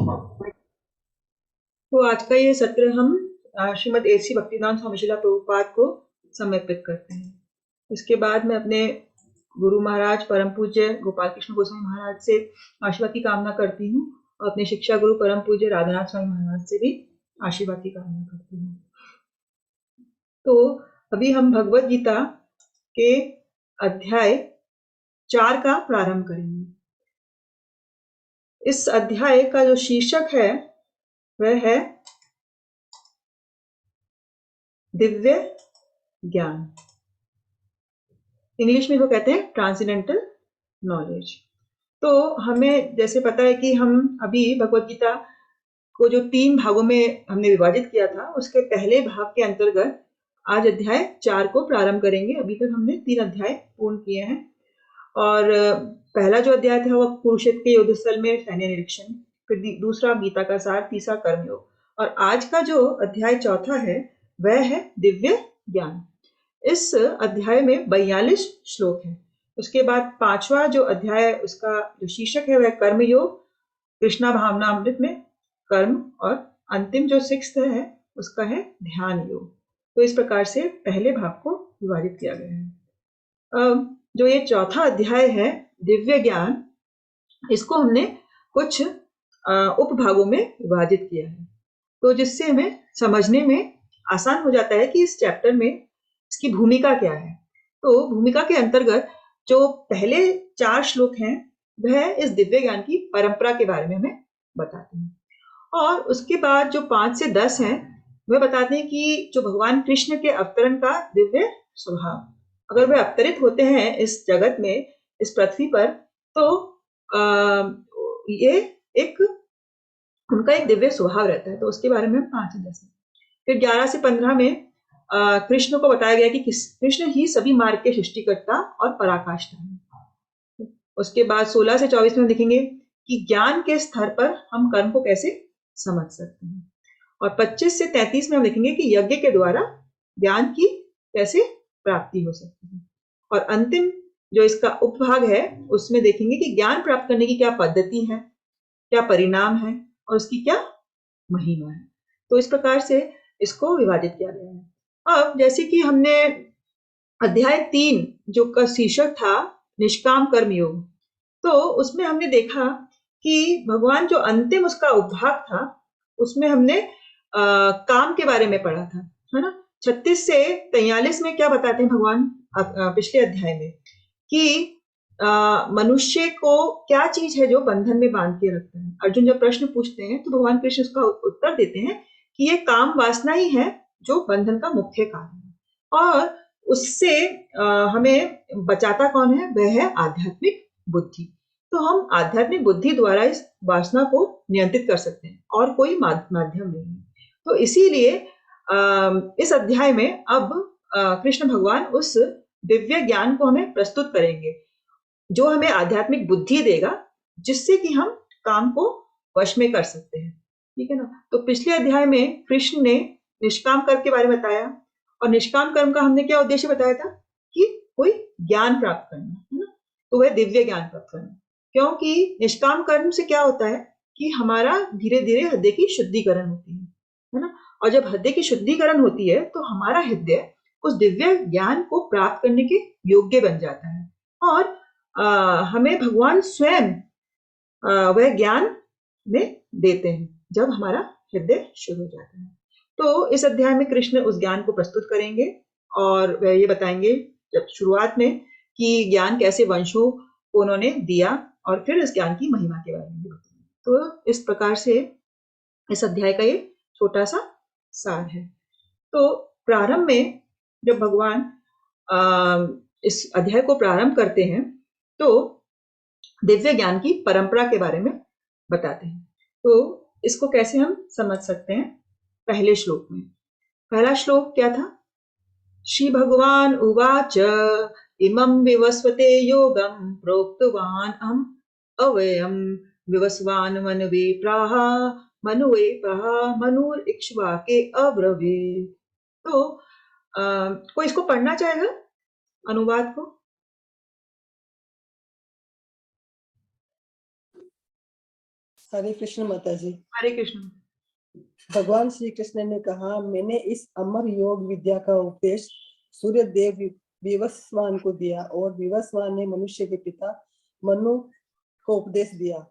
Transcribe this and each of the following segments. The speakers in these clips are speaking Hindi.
तो आज का ये सत्र हम श्रीमद एसी भक्तिवेदांत स्वामी श्रील प्रभुपाद को समर्पित करते हैं। इसके बाद मैं अपने गुरु महाराज परम पूज्य गोपाल कृष्ण गोस्वामी महाराज से आशीर्वाद की कामना करती हूँ और अपने शिक्षा गुरु परम पूज्य राधानाथ स्वामी महाराज से भी आशीर्वाद की कामना करती हूँ। तो अभी हम भगवत गीता के अध्याय 4 का प्रारंभ करेंगे। इस अध्याय का जो शीर्षक है वह है दिव्य ज्ञान। इंग्लिश में वो कहते हैं ट्रांसेंडेंटल नॉलेज। तो हमें जैसे पता है कि हम अभी भगवत गीता को जो 3 भागों में हमने विभाजित किया था, उसके पहले भाग के अंतर्गत आज अध्याय 4 को प्रारंभ करेंगे। अभी तक हमने 3 अध्याय पूर्ण किए हैं और पहला जो अध्याय था वह कुरुक्षेत्र के युद्ध स्थल में सैन्य निरीक्षण, फिर दूसरा गीता का सार, तीसरा कर्मयोग और आज का जो अध्याय चौथा है वह है दिव्य ज्ञान। इस अध्याय में 42 श्लोक हैं। उसके बाद 5वां जो अध्याय उसका जो शीर्षक है वह कर्मयोग, कृष्णा भावना अमृत में कर्म और अंतिम जो 6th है उसका है ध्यान योग। तो इस प्रकार से पहले भाग को विभाजित किया गया है। जो ये चौथा अध्याय है दिव्य ज्ञान, इसको हमने कुछ उपभागों में विभाजित किया है, तो जिससे हमें समझने में आसान हो जाता है कि इस चैप्टर में इसकी भूमिका क्या है। तो भूमिका के अंतर्गत जो पहले 4 श्लोक हैं वह इस दिव्य ज्ञान की परंपरा के बारे में हमें बताते हैं और उसके बाद जो 5 से 10 हैं वह बताते हैं कि जो भगवान कृष्ण के अवतरण का दिव्य स्वभाव, अगर वे अवतरित होते हैं इस जगत में, इस पृथ्वी पर, तो ये एक उनका एक दिव्य स्वभाव रहता है। तो उसके बारे में 5 से 10 फिर 11 से 15 में कृष्ण को बताया गया कि कृष्ण ही सभी मार्ग के सृष्टिकर्ता और पराकाष्ठा है। उसके बाद 16 से 24 में देखेंगे कि ज्ञान के स्तर पर हम कर्म को कैसे समझ सकते हैं और 25 से 33 में हम देखेंगे कि यज्ञ के द्वारा ज्ञान की कैसे प्राप्ति हो सकती है और अंतिम जो इसका उपभाग है उसमें देखेंगे कि ज्ञान प्राप्त करने की क्या पद्धति है, क्या परिणाम है और उसकी क्या महिमा है। तो इस प्रकार से इसको विभाजित किया गया है। अब जैसे कि हमने अध्याय 3 जो का शीर्षक था निष्काम कर्म योग, तो उसमें हमने देखा कि भगवान जो अंतिम उसका उपभाग था उसमें हमने काम के बारे में पढ़ा था, है ना। 36 से 43 में क्या बताते हैं भगवान पिछले अध्याय में कि मनुष्य को क्या चीज है जो बंधन में बांध के रखता है। अर्जुन जब प्रश्न पूछते हैं तो भगवान कृष्ण उसका उत्तर देते हैं कि ये काम वासना ही है जो बंधन का मुख्य कारण है और उससे हमें बचाता कौन है, वह है आध्यात्मिक बुद्धि। तो हम आध्यात्मिक बुद्धि द्वारा इस वासना को नियंत्रित कर सकते हैं और कोई माध्यम नहीं है। तो इसीलिए इस अध्याय में अब कृष्ण भगवान उस दिव्य ज्ञान को हमें प्रस्तुत करेंगे जो हमें आध्यात्मिक बुद्धि देगा, जिससे कि हम काम को वश में कर सकते हैं। ठीक है ना। तो पिछले अध्याय में कृष्ण ने निष्काम कर्म के बारे में बताया और निष्काम कर्म का हमने क्या उद्देश्य बताया था कि कोई ज्ञान प्राप्त करना, है ना। तो वह दिव्य ज्ञान प्राप्त करना, क्योंकि निष्काम कर्म से क्या होता है कि हमारा धीरे धीरे हृदय की शुद्धिकरण होती है ना। और जब हृदय की शुद्धिकरण होती है तो हमारा हृदय उस दिव्य ज्ञान को प्राप्त करने के योग्य बन जाता है और हमें भगवान स्वयं वह ज्ञान में देते हैं जब हमारा हृदय शुरू हो जाता है। तो इस अध्याय में कृष्ण उस ज्ञान को प्रस्तुत करेंगे और वह ये बताएंगे जब शुरुआत में कि ज्ञान कैसे वंशों को उन्होंने दिया और फिर इस ज्ञान की महिमा के बारे में बताएंगे। तो इस प्रकार से इस अध्याय का ये छोटा सा सार है। तो प्रारंभ में जब भगवान इस अध्याय को प्रारंभ करते हैं तो दिव्य ज्ञान की परंपरा के बारे में बताते हैं। तो इसको कैसे हम समझ सकते हैं, पहले श्लोक में पहला श्लोक क्या था, श्री भगवान उवाच इमं विवस्वते योगं प्रोक्तवान अहम् अव्ययं विवस्वान मनवे प्राह मनुवे प्राह मनुर्इक्ष्वाके अब्रवीत्। तो कोई इसको पढ़ना चाहेगा अनुवाद को? हरे कृष्ण माता जी। हरे कृष्ण। भगवान श्री कृष्ण ने कहा, मैंने इस अमर योग विद्या का उपदेश सूर्य देव विवस्वान को दिया और विवस्वान ने मनुष्य के पिता मनु को उपदेश दिया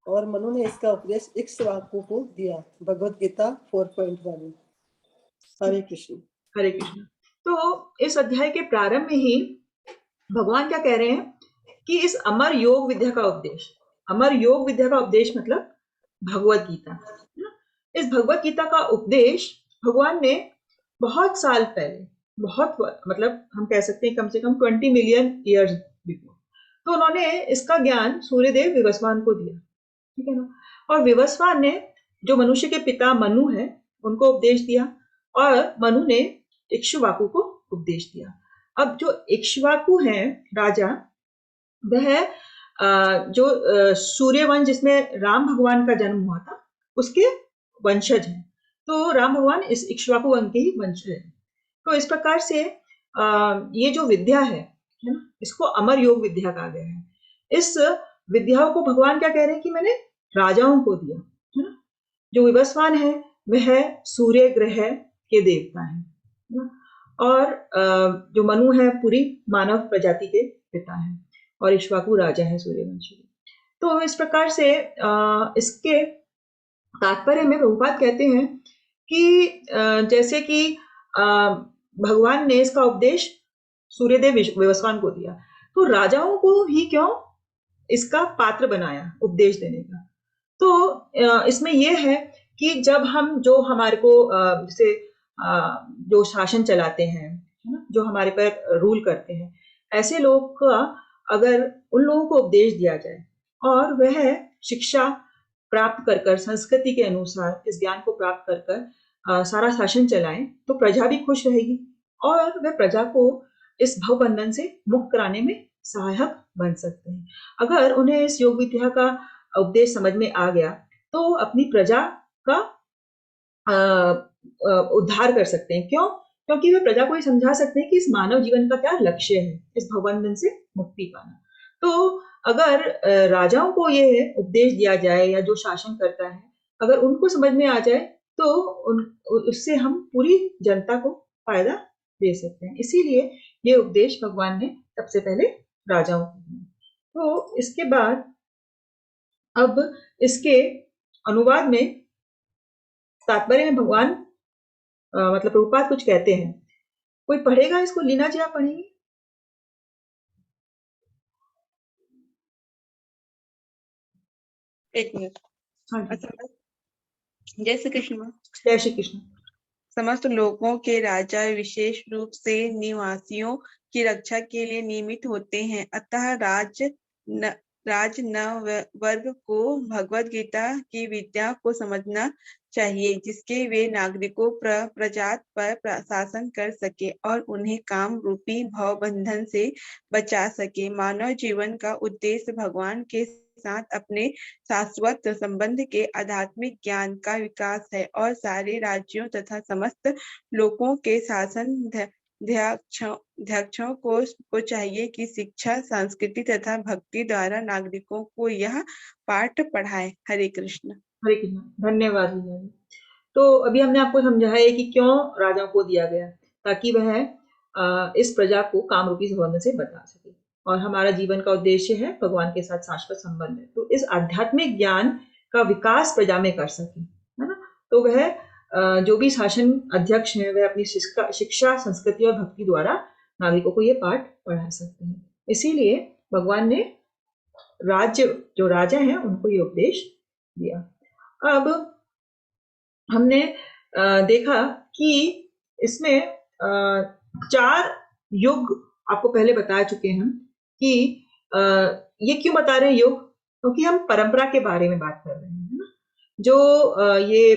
और मनु ने इसका उपदेश इक्ष्वाकु को दिया। भगवत गीता 4.1। हरे कृष्ण। हरे कृष्ण। तो इस अध्याय के प्रारंभ में ही भगवान क्या कह रहे हैं कि इस अमर योग विद्या का उपदेश, अमर योग विद्या का उपदेश मतलब भगवत गीता, है ना? इस भगवत गीता का उपदेश भगवान ने बहुत साल पहले, बहुत मतलब हम कह सकते हैं कम से कम 20 मिलियन ईयर्स बिफोर, तो उन्होंने इसका ज्ञान सूर्यदेव विवस्वान को दिया, ठीक है ना? और विवस्वान ने जो मनुष्य के पिता मनु है उनको उपदेश दिया और मनु ने इक्ष्वाकु को उपदेश दिया। अब जो इक्ष्वाकु हैं राजा, वह जो सूर्यवंश जिसमें राम भगवान का जन्म हुआ था उसके वंशज हैं। तो राम भगवान इस इक्ष्वाकु वंश के ही वंशज हैं। तो इस प्रकार से ये जो विद्या है ना, इसको अमर योग विद्या कहा गया है। इस विद्या को भगवान क्या कह रहे हैं कि मैंने राजाओं को दिया, है ना? जो विवस्वान है वह सूर्य ग्रह के देवता है ना? और जो मनु है पूरी मानव प्रजाति के पिता है और इक्ष्वाकु राजा है सूर्यवंशी। तो इस प्रकार से इसके तात्पर्य में प्रभुपाद कहते हैं कि जैसे कि भगवान ने इसका उपदेश सूर्यदेव विवस्वान को दिया, तो राजाओं को ही क्यों इसका पात्र बनाया उपदेश देने का। तो इसमें यह है कि जब हम जो हमारे को जैसे जो शासन चलाते हैं, है ना, जो हमारे पर रूल करते हैं, ऐसे लोग का अगर उन लोगों को उपदेश दिया जाए और वह शिक्षा प्राप्त कर संस्कृति के अनुसार इस ज्ञान को प्राप्त कर सारा शासन चलाएं, तो प्रजा भी खुश रहेगी और वह प्रजा को इस भवबंधन से मुक्त कराने में सहायक बन सकते हैं। अगर उन्हें इस योग विद्या का उपदेश समझ में आ गया तो अपनी प्रजा का उद्धार कर सकते हैं। क्यों? क्योंकि वे प्रजा को ये समझा सकते हैं कि इस मानव जीवन का क्या लक्ष्य है, इस भवबंधन से मुक्ति पाना। तो अगर राजाओं को ये उपदेश दिया जाए या जो शासन करता है, अगर उनको समझ में आ जाए तो उससे हम पूरी जनता को फायदा दे सकते हैं। इसीलिए ये उपदेश भगवान ने सबसे पहले राजाओं को दिया। तो इसके बाद अब इसके अनुवाद में तात्पर्य में भगवान मतलब प्रभुपाद कुछ कहते हैं। कोई पढ़ेगा इसको? लीना जी आप पढ़ेंगी? एक मिनट। हाँ जी। जय श्री कृष्ण। जय श्री कृष्ण। समस्त लोगों के राजा विशेष रूप से निवासियों की रक्षा के लिए नियमित होते हैं, अतः राज वर्ग को भगवत गीता की विद्या को समझना चाहिए, जिसके वे नागरिकों प्रजा पर शासन कर सके और उन्हें काम रूपी भव बंधन से बचा सके। मानव जीवन का उद्देश्य भगवान के साथ अपने शाश्वत संबंध के आध्यात्मिक ज्ञान का विकास है और सारे राज्यों तथा समस्त लोगों के शासन अध्यक्षों को चाहिए कि शिक्षा, संस्कृति तथा भक्ति द्वारा नागरिकों को यह पाठ पढ़ाए। हरे कृष्ण। हरे कृष्ण। धन्यवाद। तो अभी हमने आपको समझाया है कि क्यों राजाओं को दिया गया, ताकि वह इस प्रजा को काम रूपी संबंध से बचा सके और हमारा जीवन का उद्देश्य है भगवान के साथ शाश्वत संबंध है, तो इस आध्यात्मिक ज्ञान का विकास प्रजा में कर सके, है ना। तो वह जो भी शासन अध्यक्ष है वह अपनी शिक्षा, संस्कृति और भक्ति द्वारा नागरिकों को ये पाठ पढ़ा सकते हैं। इसीलिए भगवान ने जो राजा हैं उनको ये उपदेश दिया। अब हमने देखा कि इसमें 4 युग आपको पहले बता चुके हैं हम कि ये क्यों बता रहे हैं युग, क्योंकि हम परंपरा के बारे में बात कर रहे हैं, है ना। जो ये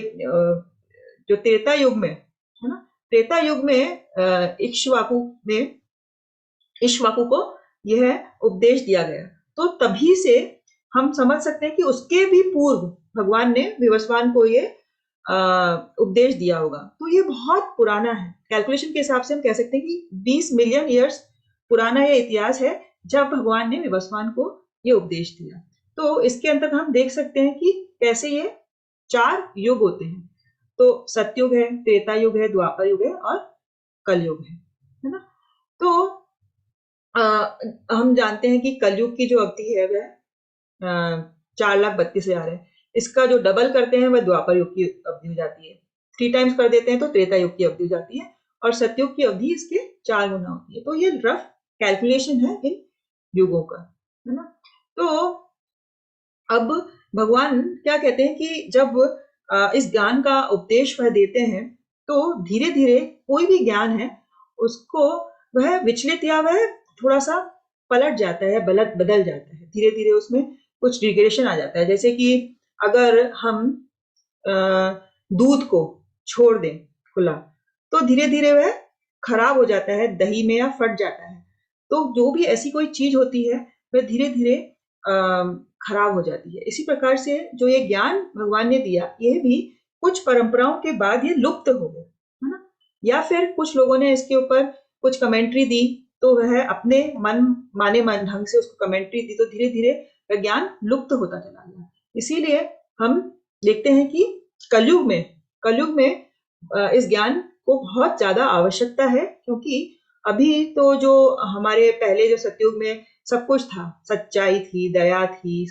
जो त्रेता युग में, है ना, त्रेता युग में इक्ष्वाकु को यह उपदेश दिया गया, तो तभी से हम समझ सकते हैं कि उसके भी पूर्व भगवान ने विवस्वान को ये उपदेश दिया होगा। तो ये बहुत पुराना है, कैलकुलेशन के हिसाब से हम कह सकते हैं कि 20 मिलियन ईयर्स पुराना ये इतिहास है जब भगवान ने विवस्वान को ये उपदेश दिया। तो इसके अंतर्गत हम देख सकते हैं कि कैसे ये 4 युग होते हैं। तो सतयुग है, त्रेता युग है, द्वापर युग है और कलयुग है ना? तो हम जानते हैं कि कलयुग की जो अवधि है वह 4,32,000 है। इसका जो डबल करते हैं वह द्वापर युग की अवधि हो जाती है। 3 टाइम्स कर देते हैं तो त्रेता युग की अवधि हो जाती है और सतयुग की अवधि इसके 4 गुना होती है। तो ये रफ कैलकुलेशन है इन युगों का, है ना? तो अब भगवान क्या कहते हैं कि जब इस ज्ञान का उपदेश वह देते हैं तो धीरे धीरे कोई भी ज्ञान है उसको वह विचलित या वह थोड़ा सा पलट जाता है, बदल जाता है, धीरे धीरे उसमें कुछ डिग्रेडेशन आ जाता है। जैसे कि अगर हम दूध को छोड़ दें खुला तो धीरे धीरे वह खराब हो जाता है दही में या फट जाता है। तो जो भी ऐसी कोई चीज होती है वह धीरे धीरे खराब हो जाती है। इसी प्रकार से जो ये ज्ञान भगवान ने दिया यह भी कुछ परंपराओं के बाद ये लुप्त हो गया, है ना? या फिर कुछ लोगों ने इसके ऊपर कुछ कमेंट्री दी तो वह अपने मन ढंग से उसको कमेंट्री दी तो धीरे धीरे वह ज्ञान लुप्त होता चला गया। इसीलिए हम देखते हैं कि कलयुग में इस ज्ञान को बहुत ज्यादा आवश्यकता है, क्योंकि अभी तो जो हमारे पहले जो सतयुग में सब कुछ था, सच्चाई थी, दया थी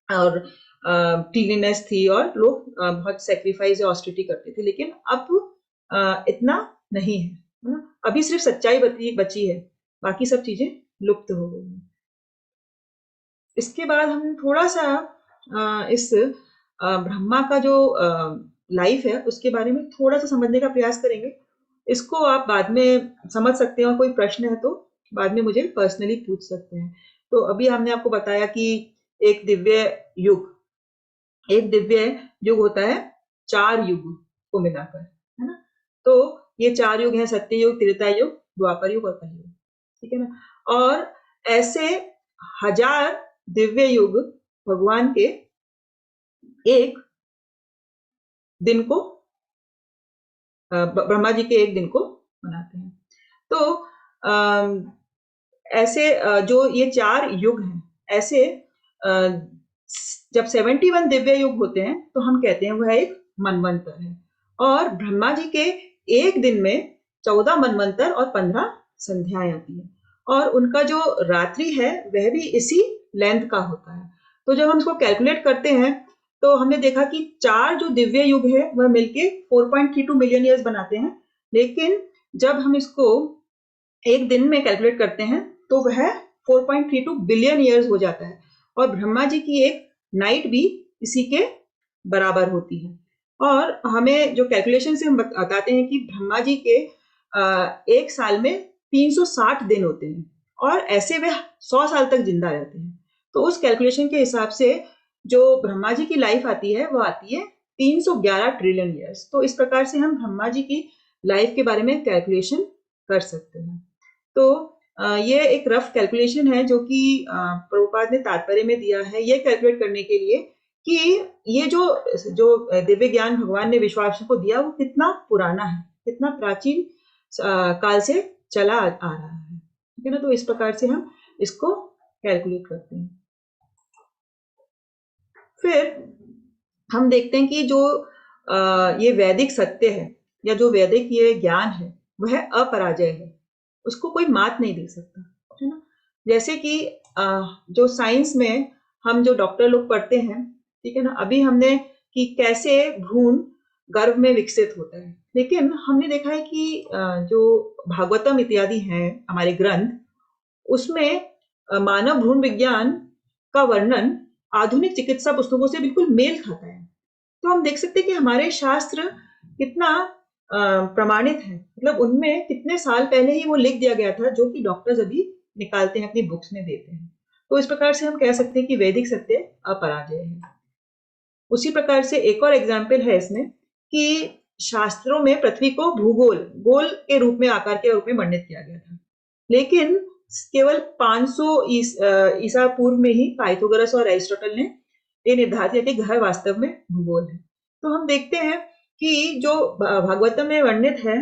और क्लीननेस थी और लोग बहुत सेक्रीफाइस या ऑस्टिरिटी करते थे, लेकिन अब इतना नहीं है, है ना? अभी सिर्फ सच्चाई बची है, बाकी सब चीजें लुप्त हो गई हैं। इसके बाद हम थोड़ा सा इस ब्रह्मा का जो लाइफ है उसके बारे में थोड़ा सा समझने का प्रयास करेंगे। इसको आप बाद में समझ सकते हैं और कोई प्रश्न है तो बाद में मुझे पर्सनली पूछ सकते हैं। तो अभी हमने आपको बताया कि एक दिव्य युग होता है 4 युग को मिलाकर, है ना? तो ये 4 युग हैं, सत्य युग, त्रेता युग, द्वापर युग और कलयुग, ठीक है ना? और ऐसे 1000 दिव्य युग भगवान के एक दिन को ब्रह्मा जी के एक दिन को मनाते हैं। तो ऐसे जो ये 4 युग हैं, ऐसे जब 71 दिव्य युग होते हैं तो हम कहते हैं वह एक मनवंतर है। और ब्रह्मा जी के एक दिन में 14 मनवंतर और 15 संध्याएं आती हैं और उनका जो रात्रि है वह भी इसी लेंथ का होता है। तो जब हम इसको कैलकुलेट करते हैं तो हमने देखा कि 4 जो दिव्य युग है वह मिलके 4.32 मिलियन ईयर्स बनाते हैं, लेकिन जब हम इसको एक दिन में कैलकुलेट करते हैं तो वह 4.32 बिलियन ईयर्स हो जाता है और ब्रह्मा जी की एक नाइट भी इसी के बराबर होती है। और हमें जो कैलकुलेशन से हम बताते हैं कि ब्रह्मा जी के एक साल में 360 दिन होते हैं और ऐसे वे 100 साल तक जिंदा रहते हैं। तो उस कैलकुलेशन के हिसाब से जो ब्रह्मा जी की लाइफ आती है वो आती है 311 ट्रिलियन ईयर्स। तो इस प्रकार से हम ब्रह्मा जी की लाइफ के बारे में कैलकुलेशन कर सकते हैं। तो ये एक रफ कैलकुलेशन है जो कि प्रभुपाद ने तात्पर्य में दिया है ये कैलकुलेट करने के लिए कि ये जो दिव्य ज्ञान भगवान ने विश्वास को दिया वो कितना पुराना है, कितना प्राचीन काल से चला आ रहा है, ठीक है ना? तो इस प्रकार से हम इसको कैलकुलेट करते हैं। फिर हम देखते हैं कि जो ये वैदिक सत्य है या जो वैदिक ये ज्ञान है वह अपराजय है, उसको कोई मात नहीं दे सकता, है ना? जैसे कि जो साइंस में हम जो डॉक्टर लोग पढ़ते हैं, ठीक है ना, अभी हमने कि कैसे भ्रूण गर्भ में विकसित होता है, लेकिन हमने देखा है कि जो भागवतम इत्यादि हैं हमारे ग्रंथ, उसमें मानव भ्रूण विज्ञान का वर्णन आधुनिक चिकित्सा पुस्तकों से बिल्कुल मेल खाता है। तो हम देख सकते हैं कि हमारे शास्त्र कितना प्रमाणित है, मतलब उनमें कितने साल पहले ही वो लिख दिया गया था जो कि डॉक्टर्स अभी निकालते हैं अपनी बुक्स में देते हैं। तो इस प्रकार से हम कह सकते हैं कि वैदिक सत्य अपराजय है। उसी प्रकार से एक और एग्जाम्पल है इसमें कि शास्त्रों में पृथ्वी को गोल के रूप में, आकार के रूप में वर्णित किया गया था, लेकिन केवल 500 ईसा पूर्व में ही पाइथागोरस और एरिस्टोटल ने ये निर्धारित किया कि ग्रह वास्तव में भूगोल है। तो हम देखते हैं कि जो भागवतम में वर्णित है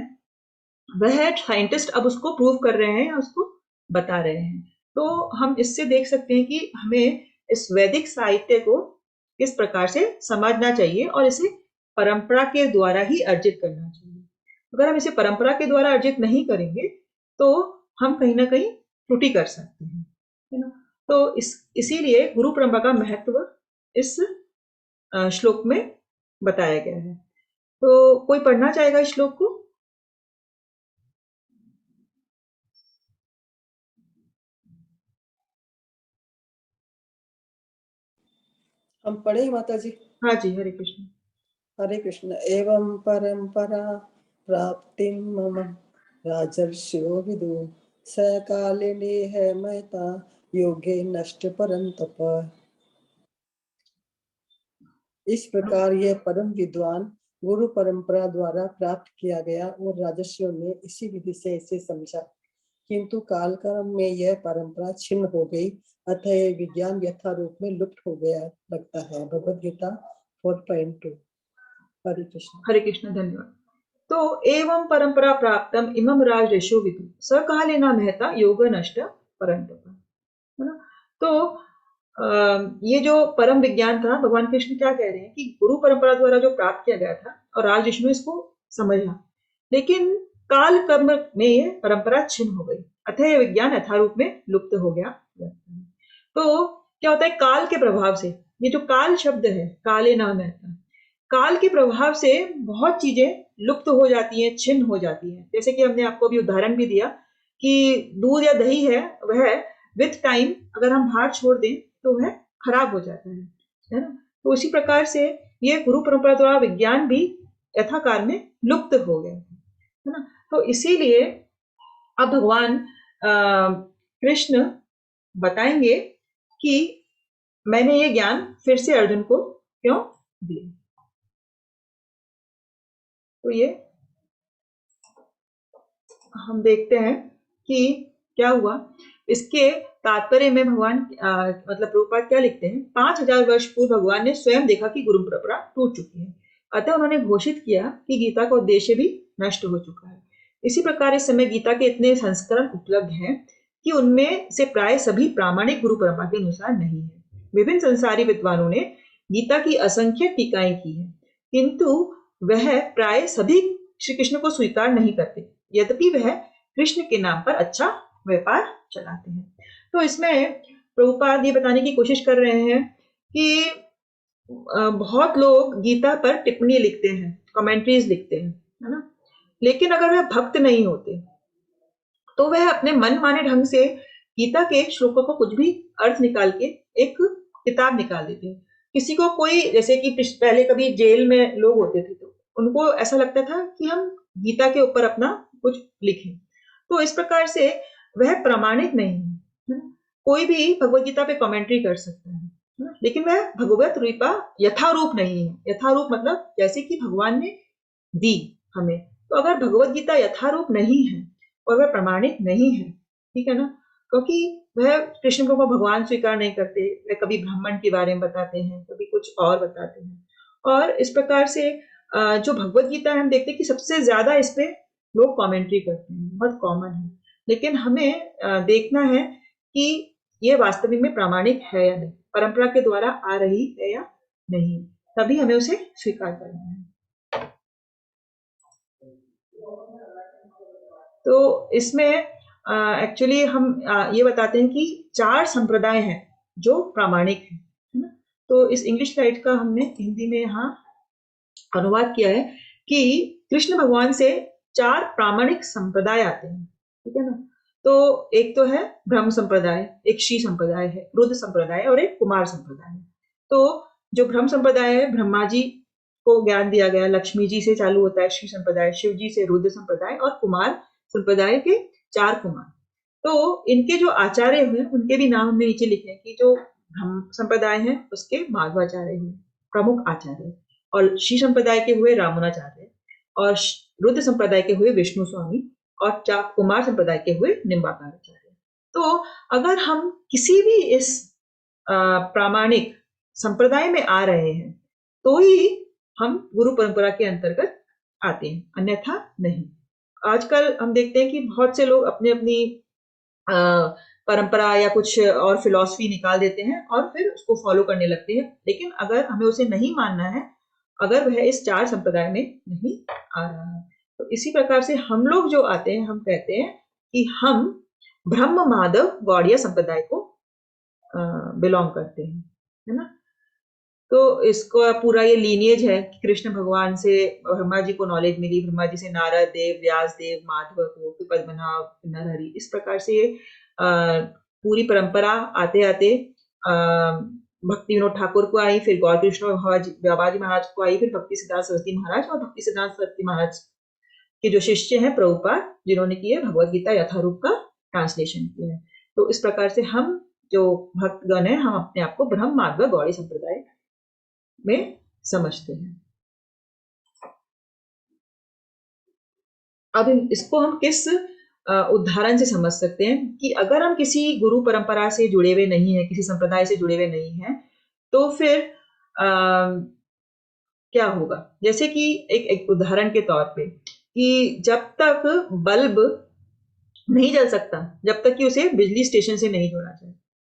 वह साइंटिस्ट अब उसको प्रूव कर रहे हैं, उसको बता रहे हैं। तो हम इससे देख सकते हैं कि हमें इस वैदिक साहित्य को किस प्रकार से समझना चाहिए और इसे परंपरा के द्वारा ही अर्जित करना चाहिए। अगर हम इसे परंपरा के द्वारा अर्जित नहीं करेंगे तो हम कहीं ना कहीं त्रुटि कर सकते हैं, है ना। तो इसीलिए गुरु परंपरा का महत्व इस श्लोक में बताया गया है। तो कोई पढ़ना चाहेगा इस श्लोक को? हम पढ़े माता जी? हाँ जी, हरे कृष्ण। हरे कृष्ण। एवं परंपरा प्राप्ति मम राजर्षियो विदु सकालिनी है महता योगे नष्ट परंतप। इस प्रकार यह परम विद्वान गुरु परंपरा द्वारा प्राप्त किया गया और राजर्षियों ने इसी विधि से इसे समझा, किंतु कालक्रम में यह परंपरा छिन्न हो गई, अतः यह विज्ञान यथा रूप में लुप्त हो गया लगता है। भगवद गीता 4.2। हरे कृष्ण। हरे कृष्ण, धन्यवाद। तो एवं परंपरा प्राप्तम इमम राजर्षियो विदु सकालिना महता योग नष्ट परंतप, है ना। तो ये जो परम विज्ञान था, भगवान कृष्ण क्या कह रहे हैं कि गुरु परंपरा द्वारा जो प्राप्त किया गया था और राजर्षि ने इसको समझा, लेकिन काल कर्म में ये परंपरा छिन्न हो गई, अतः ये विज्ञान यथारूप में लुप्त हो गया। तो क्या होता है, काल के प्रभाव से, ये जो काल शब्द है, काले नाम है, काल के प्रभाव से बहुत चीजें लुप्त हो जाती हैं, छिन्न हो जाती हैं। जैसे कि हमने आपको अभी उदाहरण भी दिया कि दूध या दही है, वह विथ टाइम अगर हम बाहर छोड़ दें तो वह खराब हो जाता है ना। तो उसी प्रकार से ये गुरु परंपरा द्वारा विज्ञान भी यथाकाल में लुप्त हो गया है ना। तो इसीलिए अब भगवान कृष्ण बताएंगे कि मैंने ये ज्ञान फिर से अर्जुन को क्यों दिया। तो ये हम देखते हैं कि क्या हुआ। इसके तात्पर्य में भगवान मतलब प्रभुपाद क्या लिखते हैं, 5000 वर्ष पूर्व भगवान ने स्वयं देखा कि गुरु परंपरा टूट चुकी है, अतः उन्होंने घोषित किया कि गीता का उद्देश्य भी नष्ट हो चुका है। इसी प्रकार इस समय गीता के इतने संस्करण उपलब्ध हैं कि उनमें से प्राय सभी प्रामाणिक गुरु परंपरा के अनुसार नहीं है। विभिन्न संसारी विद्वानों ने गीता की असंख्य टीकाएं की है, किंतु वह प्राय सभी श्री कृष्ण को स्वीकार नहीं करते, यद्यपि वह कृष्ण के नाम पर अच्छा व्यापार चलाते हैं। तो इसमें प्रभुपाद ये बताने की कोशिश कर रहे हैं कि बहुत लोग गीता पर टिप्पणी लिखते हैं, कमेंट्रीज लिखते हैं, है ना, लेकिन अगर वह भक्त नहीं होते तो वह अपने मन माने ढंग से गीता के श्लोकों को कुछ भी अर्थ निकाल के एक किताब निकाल देते हैं। किसी को कोई, जैसे कि पहले कभी जेल में लोग होते थे तो उनको ऐसा लगता था कि हम गीता के ऊपर अपना कुछ लिखें, तो इस प्रकार से वह प्रमाणित नहीं है। कोई भी भगवत गीता पे कमेंट्री कर सकता है, लेकिन वह भगवत रूपा यथारूप नहीं है। यथारूप मतलब जैसे कि भगवान ने दी हमें। तो अगर भगवत गीता यथारूप नहीं है और वह प्रमाणित नहीं है, ठीक है ना, क्योंकि वह कृष्ण को भगवान स्वीकार नहीं करते, वह कभी ब्राह्मण के बारे में बताते हैं, कभी कुछ और बताते हैं, और इस प्रकार से जो भगवत गीता है हम देखते हैं कि सबसे ज्यादा इस पे लोग कमेंट्री करते हैं, बहुत कॉमन है। लेकिन हमें देखना है कि ये वास्तविक में प्रामाणिक है या नहीं, परंपरा के द्वारा आ रही है या नहीं, तभी हमें उसे स्वीकार करना है। तो इसमें एक्चुअली हम ये बताते हैं कि 4 संप्रदाय हैं जो प्रामाणिक है ना। तो इस इंग्लिश स्लाइड का हमने हिंदी में यहाँ अनुवाद किया है कि कृष्ण भगवान से 4 प्रामाणिक संप्रदाय आते हैं, ठीक है ना। तो एक तो है ब्रह्म संप्रदाय, एक श्री संप्रदाय है, रुद्र संप्रदाय और एक कुमार संप्रदाय है। तो जो ब्रह्म संप्रदाय है, ब्रह्मा जी को ज्ञान दिया गया, लक्ष्मी जी से चालू होता है श्री संप्रदाय, शिव जी से रुद्र संप्रदाय, और कुमार संप्रदाय के 4 कुमार। तो इनके जो आचार्य हैं उनके भी नाम हमने नीचे लिखे हैं कि जो ब्रह्म संप्रदाय है उसके माधवाचार्य हैं प्रमुख आचार्य, और श्री संप्रदाय के हुए रामानुजाचार्य, और रुद्र संप्रदाय के हुए विष्णु स्वामी, और कुमार संप्रदाय के हुए निम्बाकाराचार्य। तो अगर हम किसी भी इस प्रामाणिक संप्रदाय में आ रहे हैं तो ही हम गुरु परंपरा के अंतर्गत आते हैं, अन्यथा नहीं। आजकल हम देखते हैं कि बहुत से लोग अपनी अपनी परंपरा या कुछ और फिलॉसफी निकाल देते हैं और फिर उसको फॉलो करने लगते हैं। लेकिन अगर हमें उसे नहीं मानना है, अगर वह इस 4 संप्रदाय में नहीं आ रहा है, तो इसी प्रकार से हम लोग जो आते हैं, हम कहते हैं कि हम ब्रह्म माधव गौड़िया संप्रदाय को बिलोंग करते हैं, है ना। तो इसका पूरा ये लीनिएज है कि कृष्ण भगवान से ब्रह्मा जी को नॉलेज मिली, ब्रह्मा जी से नारद देव, व्यास देव, माधव को, फिर पद्मनाभ, नरहरि, इस प्रकार से ये पूरी परंपरा आते आते भक्ति विनोद ठाकुर को आई, फिर गौर कृष्ण बाबाजी महाराज को आई, फिर भक्ति सिद्धांत सरस्वती महाराज, और भक्ति सिद्धांत सरस्वती महाराज के जो शिष्य हैं प्रभुपाद, जिन्होंने किए भगवद गीता यथारूप का ट्रांसलेशन किया है। तो इस प्रकार से हम जो भक्तगण हैं, हम अपने आप को ब्रह्म माधव गौड़ी संप्रदाय में समझते हैं। अब इसको हम किस उदाहरण से समझ सकते हैं कि अगर हम किसी गुरु परंपरा से जुड़े हुए नहीं हैं, किसी संप्रदाय से जुड़े हुए नहीं हैं, तो फिर क्या होगा। जैसे कि एक उदाहरण के तौर पे कि जब तक बल्ब नहीं जल सकता, जब तक कि उसे बिजली स्टेशन से नहीं जोड़ा जाए,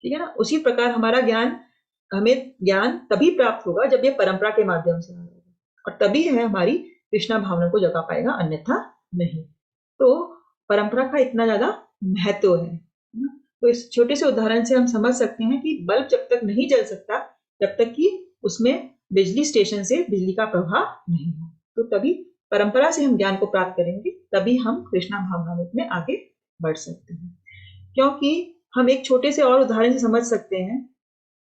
ठीक है ना। उसी प्रकार हमारा ज्ञान, हमें ज्ञान तभी प्राप्त होगा जब ये परंपरा के माध्यम से होगा, और तभी है हमारी कृष्णा भावना को जगा पाएगा, अन्यथा नहीं। तो परंपरा का इतना ज्यादा महत्व है। तो इस छोटे से उदाहरण से हम समझ सकते हैं कि बल्ब जब तक नहीं जल सकता, जब तक कि उसमें बिजली स्टेशन से बिजली का प्रवाह नहीं हो, तो तभी परंपरा से हम ज्ञान को प्राप्त करेंगे, तभी हम कृष्णा भावना में आगे बढ़ सकते हैं। क्योंकि हम एक छोटे से और उदाहरण से समझ सकते हैं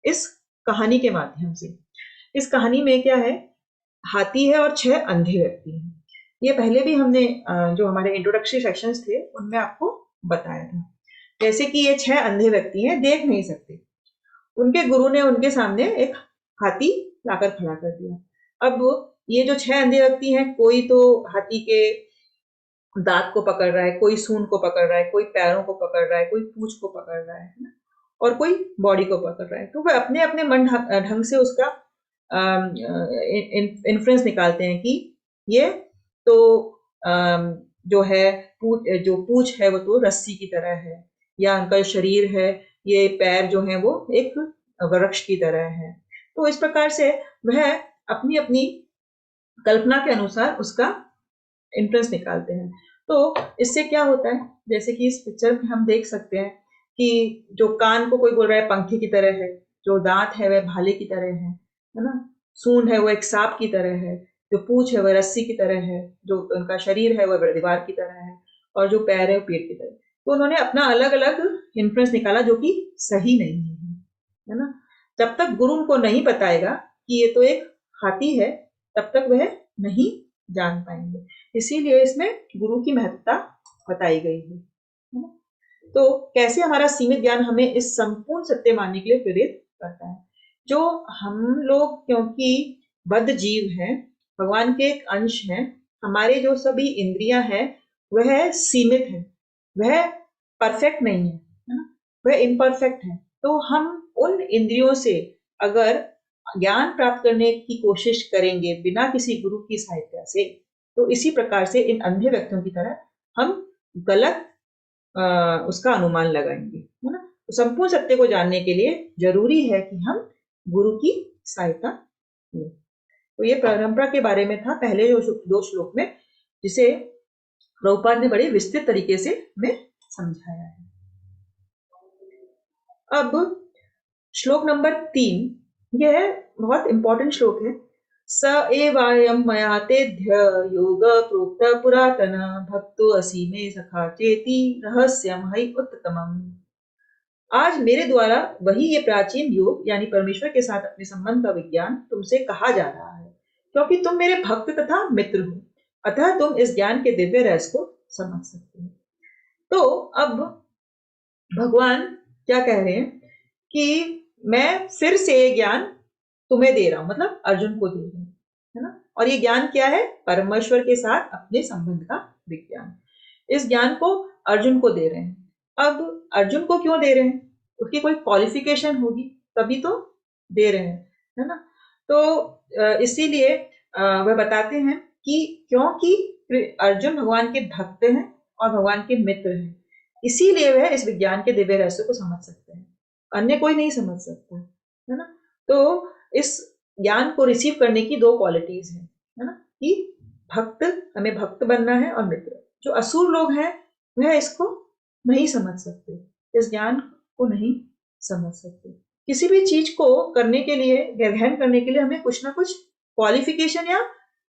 इस कहानी के माध्यम से। इस कहानी में क्या है, हाथी है और 6 अंधे व्यक्ति हैं। ये पहले भी हमने जो हमारे इंट्रोडक्टरी सेक्शंस थे उनमें आपको बताया था। जैसे कि ये 6 अंधे व्यक्ति हैं, देख नहीं सकते। उनके गुरु ने उनके सामने एक हाथी लाकर खड़ा कर दिया। अब ये जो 6 अंधे व्यक्ति हैं, कोई तो हाथी के दांत को पकड़ रहा है, कोई सूंड को पकड़ रहा है, कोई पैरों को पकड़ रहा है, कोई पूंछ को पकड़ रहा है ना, और कोई बॉडी को पकड़ रहा है। तो वह अपने अपने मन ढंग से उसका इन्फ्लुएंस निकालते हैं कि ये तो जो है जो पूंछ है वो तो रस्सी की तरह है, या उनका शरीर है, ये पैर जो है वो एक वृक्ष की तरह है। तो इस प्रकार से वह अपनी अपनी कल्पना के अनुसार उसका इन्फ्लुएंस निकालते हैं। तो इससे क्या होता है, जैसे कि इस पिक्चर में हम देख सकते हैं कि जो कान को कोई बोल रहा है पंखे की तरह है, जो दांत है वह भाले की तरह है ना, सूंड है वो एक सांप की तरह है, जो पूंछ है वह रस्सी की तरह है, जो उनका शरीर है वह दीवार की तरह है, और जो पैर है वो पेड़ की तरह। तो उन्होंने अपना अलग अलग इन्फ्लुएंस निकाला जो कि सही नहीं है ना। जब तक गुरु उनको नहीं बताएगा कि ये तो एक हाथी है, तब तक वह नहीं जान पाएंगे। इसीलिए इसमें गुरु की महत्वता बताई गई है ना? तो कैसे हमारा सीमित ज्ञान हमें इस संपूर्ण सत्य मानने के लिए प्रेरित करता है। जो हम लोग क्योंकि बद्ध जीव हैं, भगवान के एक अंश हैं, हमारे जो सभी इंद्रियां हैं वह सीमित है, वह परफेक्ट नहीं है ना, वह इम्परफेक्ट है। तो हम उन इंद्रियों से अगर ज्ञान प्राप्त करने की कोशिश करेंगे बिना किसी गुरु की सहायता से, तो इसी प्रकार से इन अंधे व्यक्तियों की तरह हम गलत उसका अनुमान लगाएंगे, है ना। तो संपूर्ण सत्य को जानने के लिए जरूरी है कि हम गुरु की सहायता लें। तो ये परंपरा के बारे में था पहले जो 2 श्लोक में, जिसे प्रभुपाद ने बड़े विस्तृत तरीके से हमें समझाया है। अब श्लोक नंबर 3, यह बहुत इंपॉर्टेंट श्लोक है। स एवायं मया तेभ्य योग प्रोक्त पुरातन भक्तो असि मे सखा चेति रहस्यम हरि उत्तमम्। आज मेरे द्वारा वही ये प्राचीन योग यानी परमेश्वर के साथ अपने संबंध का विज्ञान तुमसे कहा जा रहा है, क्योंकि तुम मेरे भक्त तथा मित्र हो, अतः तुम इस ज्ञान के दिव्य रहस्य को समझ सकते हो। तो अब भगवान क्या कह रहे हैं कि मैं फिर से ये ज्ञान तुम्हें दे रहा हूं, मतलब अर्जुन को दे रहा हूं, है ना। और ये ज्ञान क्या है, परमेश्वर के साथ अपने संबंध का विज्ञान। इस ज्ञान को अर्जुन को दे रहे हैं। अब अर्जुन को क्यों दे रहे हैं, उसकी कोई क्वालिफिकेशन होगी तभी तो दे रहे हैं, है ना। तो इसीलिए वह बताते हैं कि क्योंकि अर्जुन भगवान के भक्त हैं और भगवान के मित्र हैं, इसीलिए वह इस विज्ञान के दिव्य रहस्य को समझ सकते हैं, अन्य कोई नहीं समझ सकता, है ना। तो इस ज्ञान को रिसीव करने की दो क्वालिटीज हैं, है ना, कि भक्त, हमें भक्त बनना है, और मित्र। जो असुर लोग हैं वह इसको नहीं समझ सकते, इस ज्ञान को नहीं समझ सकते। किसी भी चीज को करने के लिए, ग्रहण करने के लिए हमें कुछ ना कुछ क्वालिफिकेशन या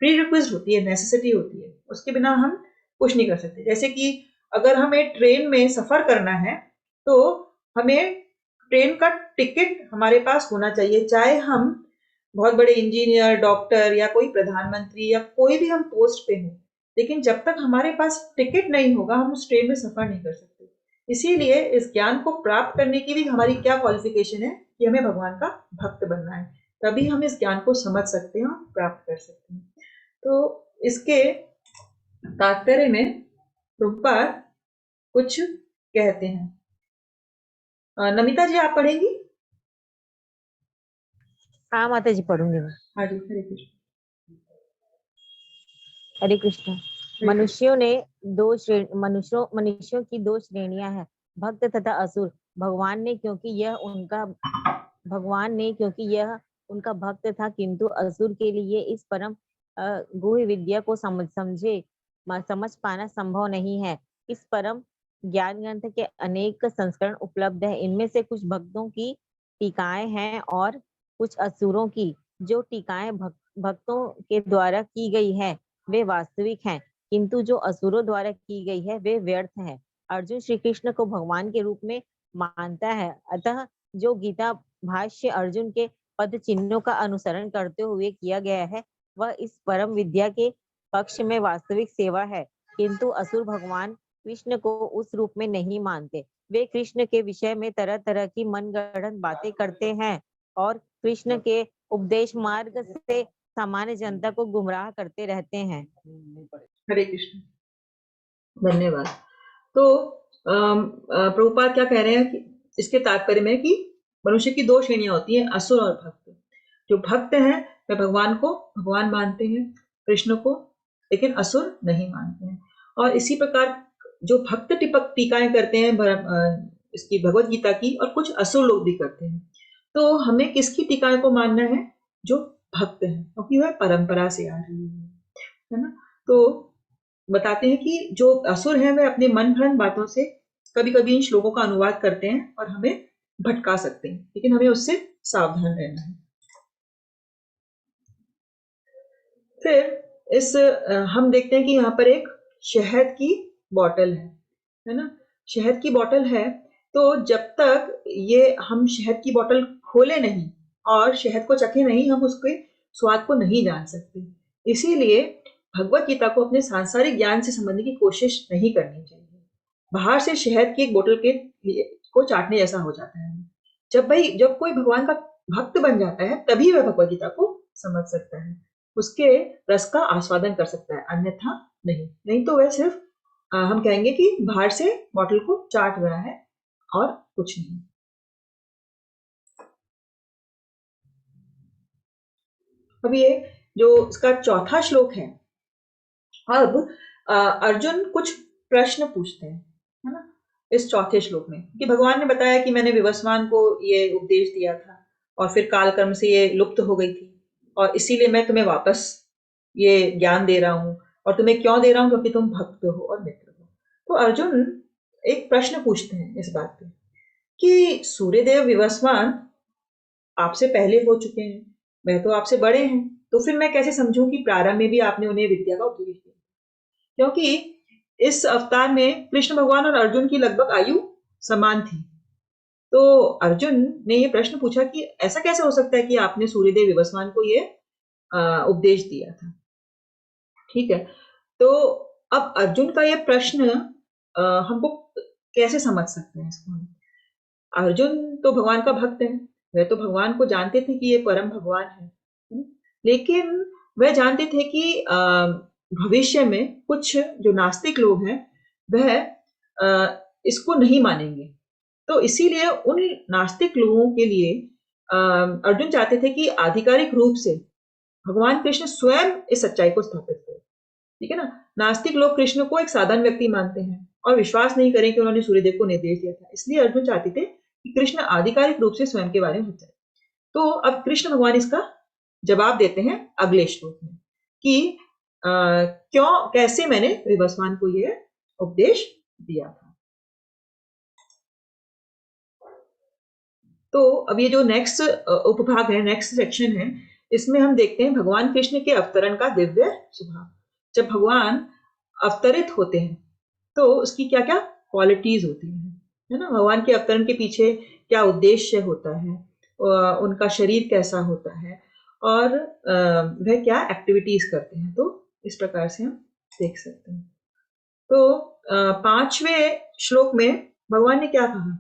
प्री रिक्विजिट होती है, नेसेसिटी होती है, उसके बिना हम कुछ नहीं कर सकते। जैसे कि अगर हमें ट्रेन में सफर करना है तो हमें ट्रेन का टिकट हमारे पास होना चाहिए, चाहे हम बहुत बड़े इंजीनियर, डॉक्टर या कोई प्रधानमंत्री या कोई भी हम पोस्ट पे हो, लेकिन जब तक हमारे पास टिकट नहीं होगा हम उस ट्रेन में सफर नहीं कर सकते। इसीलिए इस ज्ञान को प्राप्त करने की भी हमारी क्या क्वालिफिकेशन है कि हमें भगवान का भक्त बनना है, तभी हम इस ज्ञान को समझ सकते हैं और प्राप्त कर सकते हैं। तो इसके तात्पर्य में प्रभुपाद कुछ कहते हैं। नमिता जी आप पढ़ेंगी? हाँ माता जी पढ़ूंगी मैं। हाँ जी, हरे कृष्ण। हरे कृष्ण। मनुष्यों की दो श्रेणियां हैं, भक्त तथा असुर। भगवान ने क्योंकि यह उनका भक्त था, किंतु असुर के लिए इस परम गुह्य विद्या को समझ पाना संभव नहीं है। इस परम ज्ञान ग्रंथ के अनेक संस्करण उपलब्ध है। इनमें से कुछ भक्तों की टीकाएं हैं और कुछ असुरों की। जो टीकाएं भक्तों के द्वारा की गई है वे वास्तविक हैं, किंतु जो असुरों द्वारा की गई है वे व्यर्थ है। अर्जुन श्री कृष्ण को भगवान के रूप में मानता है, अतः जो गीता भाष्य अर्जुन के पद चिन्हों का अनुसरण करते हुए किया गया है वह इस परम विद्या के पक्ष में वास्तविक सेवा है। किंतु असुर भगवान कृष्ण को उस रूप में नहीं मानते। वे कृष्ण के विषय में तरह तरह की मनगढ़ंत बातें करते हैं और कृष्ण के उपदेश मार्ग से सामान्य जनता को गुमराह करते रहते हैं। हरे कृष्ण, धन्यवाद। तो प्रभुपाद क्या कह रहे हैं कि इसके तात्पर्य में कि मनुष्य की दो श्रेणियां होती हैं, असुर और भक्त। जो भक्त हैं वे भगवान को भगवान मानते हैं, कृष्ण को, लेकिन असुर नहीं मानते हैं। और इसी प्रकार जो भक्त टीकाएं करते हैं इसकी भगवत गीता की, और कुछ असुर लोग भी करते हैं। तो हमें किसकी टीकाएं को मानना है? जो भक्त है, क्योंकि वह परंपरा से आ रही है ना। तो बताते हैं कि जो असुर हैं वे अपने मन भ्रंत बातों से कभी कभी इन श्लोकों का अनुवाद करते हैं और हमें भटका सकते हैं, लेकिन हमें उससे सावधान रहना है। फिर हम देखते हैं कि यहाँ पर एक शहद की बोतल है ना। शहद की बोतल है, तो जब तक ये हम शहद की बोतल खोले नहीं और शहद को चखे नहीं, हम उसके स्वाद को नहीं जान सकते। इसीलिए भगवत गीता को अपने सांसारिक ज्ञान से समझने की कोशिश नहीं करनी चाहिए। बाहर से शहद की एक बोतल को चाटने जैसा हो जाता है। जब कोई भगवान का भक्त बन जाता है तभी वह भगवत गीता को समझ सकता है, उसके रस का आस्वादन कर सकता है, अन्यथा नहीं तो वह सिर्फ हम कहेंगे कि बाहर से बॉटल को चाट रहा है और कुछ नहीं। अब ये जो इसका चौथा श्लोक है, अब अर्जुन कुछ प्रश्न पूछते हैं, है ना, इस चौथे श्लोक में कि भगवान ने बताया कि मैंने विवस्वान को ये उपदेश दिया था और फिर काल कर्म से ये लुप्त हो गई थी, और इसीलिए मैं तुम्हें वापस ये ज्ञान दे रहा हूं। और तुम्हें क्यों दे रहा हूं? क्योंकि तुम भक्त हो और मित्र हो। तो अर्जुन एक प्रश्न पूछते हैं इस बात पे कि सूर्यदेव विवस्वान आपसे पहले हो चुके हैं, वह तो आपसे बड़े हैं, तो फिर मैं कैसे समझूं कि प्रारंभ में भी आपने उन्हें विद्या का उपदेश दिया? क्योंकि इस अवतार में कृष्ण भगवान और अर्जुन की लगभग आयु समान थी। तो अर्जुन ने ये प्रश्न पूछा कि ऐसा कैसे हो सकता है कि आपने सूर्यदेव विवस्वान को ये उपदेश दिया था। ठीक है, तो अब अर्जुन का ये प्रश्न हमको कैसे समझ सकते हैं इसको? अर्जुन तो भगवान का भक्त है, वह तो भगवान को जानते थे कि ये परम भगवान है, लेकिन वह जानते थे कि भविष्य में कुछ जो नास्तिक लोग हैं वह इसको नहीं मानेंगे। तो इसीलिए उन नास्तिक लोगों के लिए अर्जुन चाहते थे कि आधिकारिक रूप से भगवान कृष्ण स्वयं इस सच्चाई को स्थापित करें। ठीक है ना। नास्तिक लोग कृष्ण को एक साधारण व्यक्ति मानते हैं, और विश्वास नहीं करें कि उन्होंने सूर्यदेव को निर्देश दिया था। इसलिए अर्जुन चाहते थे कि कृष्ण आधिकारिक रूप से स्वयं के बारे में बताए। तो अब कृष्ण भगवान इसका जवाब देते हैं अगले श्लोक में कि क्यों, कैसे मैंने विवस्वान को यह उपदेश दिया था। तो अब ये जो नेक्स्ट उपभाग है, नेक्स्ट सेक्शन है, इसमें हम देखते हैं भगवान कृष्ण के अवतरण का दिव्य स्वभाव। जब भगवान अवतरित होते हैं तो उसकी क्या क्या क्वालिटीज होती है ना। भगवान के अवतरण के पीछे क्या उद्देश्य होता है, उनका शरीर कैसा होता है, और वह क्या एक्टिविटीज करते हैं। तो इस प्रकार से हम देख सकते हैं। तो 5वें श्लोक में भगवान ने क्या कहा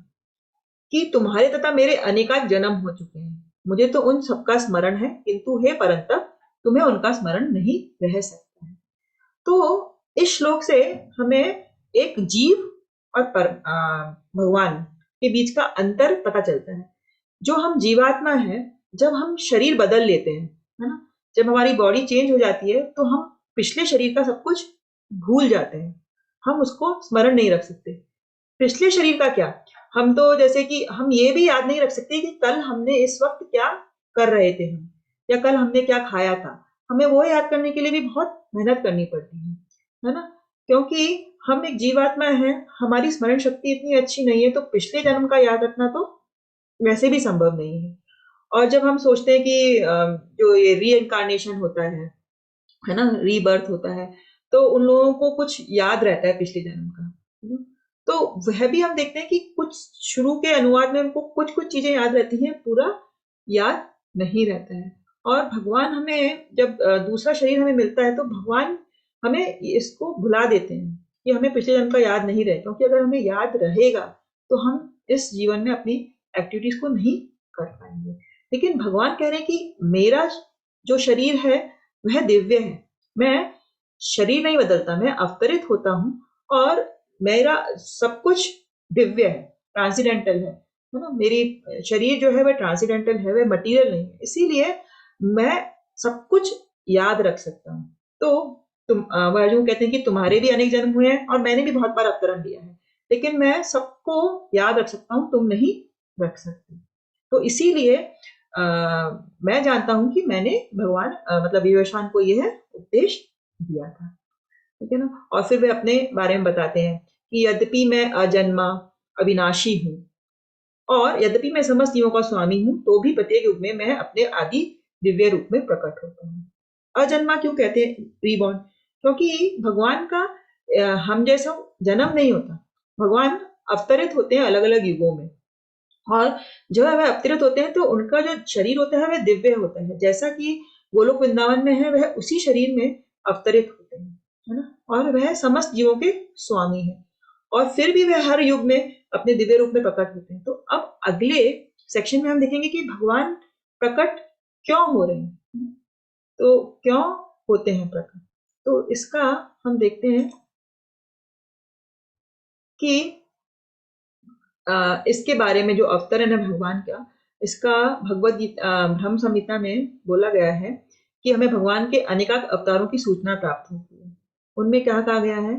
कि तुम्हारे तथा मेरे अनेकात जन्म हो चुके हैं, मुझे तो उन सबका स्मरण है, किंतु हे परंतप तुम्हें उनका स्मरण नहीं रह सकता है। तो इस श्लोक से हमें एक जीव और भगवान के बीच का अंतर पता चलता है। जो हम जीवात्मा है, जब हम शरीर बदल लेते हैं, है ना, जब हमारी बॉडी चेंज हो जाती है तो हम पिछले शरीर का सब कुछ भूल जाते हैं, हम उसको स्मरण नहीं रख सकते। पिछले शरीर का क्या, हम तो जैसे कि हम ये भी याद नहीं रख सकते कि कल हमने इस वक्त क्या कर रहे थे हम, या कल हमने क्या खाया था। हमें वो याद करने के लिए भी बहुत मेहनत करनी पड़ती है ना, क्योंकि हम एक जीवात्मा है, हमारी स्मरण शक्ति इतनी अच्छी नहीं है, तो पिछले जन्म का याद रखना तो वैसे भी संभव नहीं है। और जब हम सोचते हैं कि जो ये रीइंकार्नेशन होता है ना, रीबर्थ होता है, तो उन लोगों को कुछ याद रहता है पिछले जन्म का, है ना? तो वह भी हम देखते हैं कि कुछ शुरू के अनुवाद में उनको कुछ कुछ चीजें याद रहती हैं, पूरा याद नहीं रहता है। और भगवान हमें जब दूसरा शरीर हमें मिलता है तो भगवान हमें इसको भुला देते हैं कि हमें पिछले जन्म का याद नहीं रहे, क्योंकि अगर हमें याद रहेगा तो हम इस जीवन में अपनी एक्टिविटीज को नहीं कर पाएंगे। लेकिन भगवान कह रहे हैं कि मेरा जो शरीर है वह दिव्य है, मैं शरीर नहीं बदलता, मैं अवतरित होता हूँ, और मेरा सब कुछ दिव्य है, ट्रांसीडेंटल है ना। मेरी शरीर जो है वह ट्रांसीडेंटल है, वह मटीरियल नहीं है, इसीलिए मैं सब कुछ याद रख सकता हूँ। तो अर्जुन कहते हैं कि तुम्हारे भी अनेक जन्म हुए हैं और मैंने भी बहुत बार अवतरण लिया है, लेकिन मैं सबको याद रख सकता हूँ, तुम नहीं रख सकते। तो इसीलिए मैं जानता हूं कि मैंने भगवान मतलब विवस्वान को यह उपदेश दिया था, ठीक है ना। और फिर वे अपने बारे में बताते हैं कि यद्यपि मैं अजन्मा अविनाशी हूँ और यद्यपि मैं समस्त जीवों का स्वामी हूँ, तो भी प्रत्येक युग में मैं अपने आदि दिव्य रूप में प्रकट होता हूँ। अजन्मा क्यों कहते हैं, रीबॉर्न? क्योंकि भगवान का हम जैसा जन्म नहीं होता, भगवान अवतरित होते हैं अलग अलग युगों में, और जब वह अवतरित होते हैं तो उनका जो शरीर होता है वह दिव्य होता है, जैसा कि गोलोक वृंदावन में है वह उसी शरीर में अवतरित होते हैं, है ना। और वह समस्त जीवों के स्वामी है, और फिर भी वह हर युग में अपने दिव्य रूप में प्रकट होते हैं। तो अब अगले सेक्शन में हम देखेंगे कि भगवान प्रकट क्यों हो रहे हैं, तो क्यों होते हैं प्रकट। तो इसका हम देखते हैं कि इसके बारे में जो अवतरण है भगवान का, इसका भगवद गीता ब्रह्म संहिता में बोला गया है कि हमें भगवान के अनेकाक अवतारों की सूचना प्राप्त होती है। उनमें क्या कहा गया है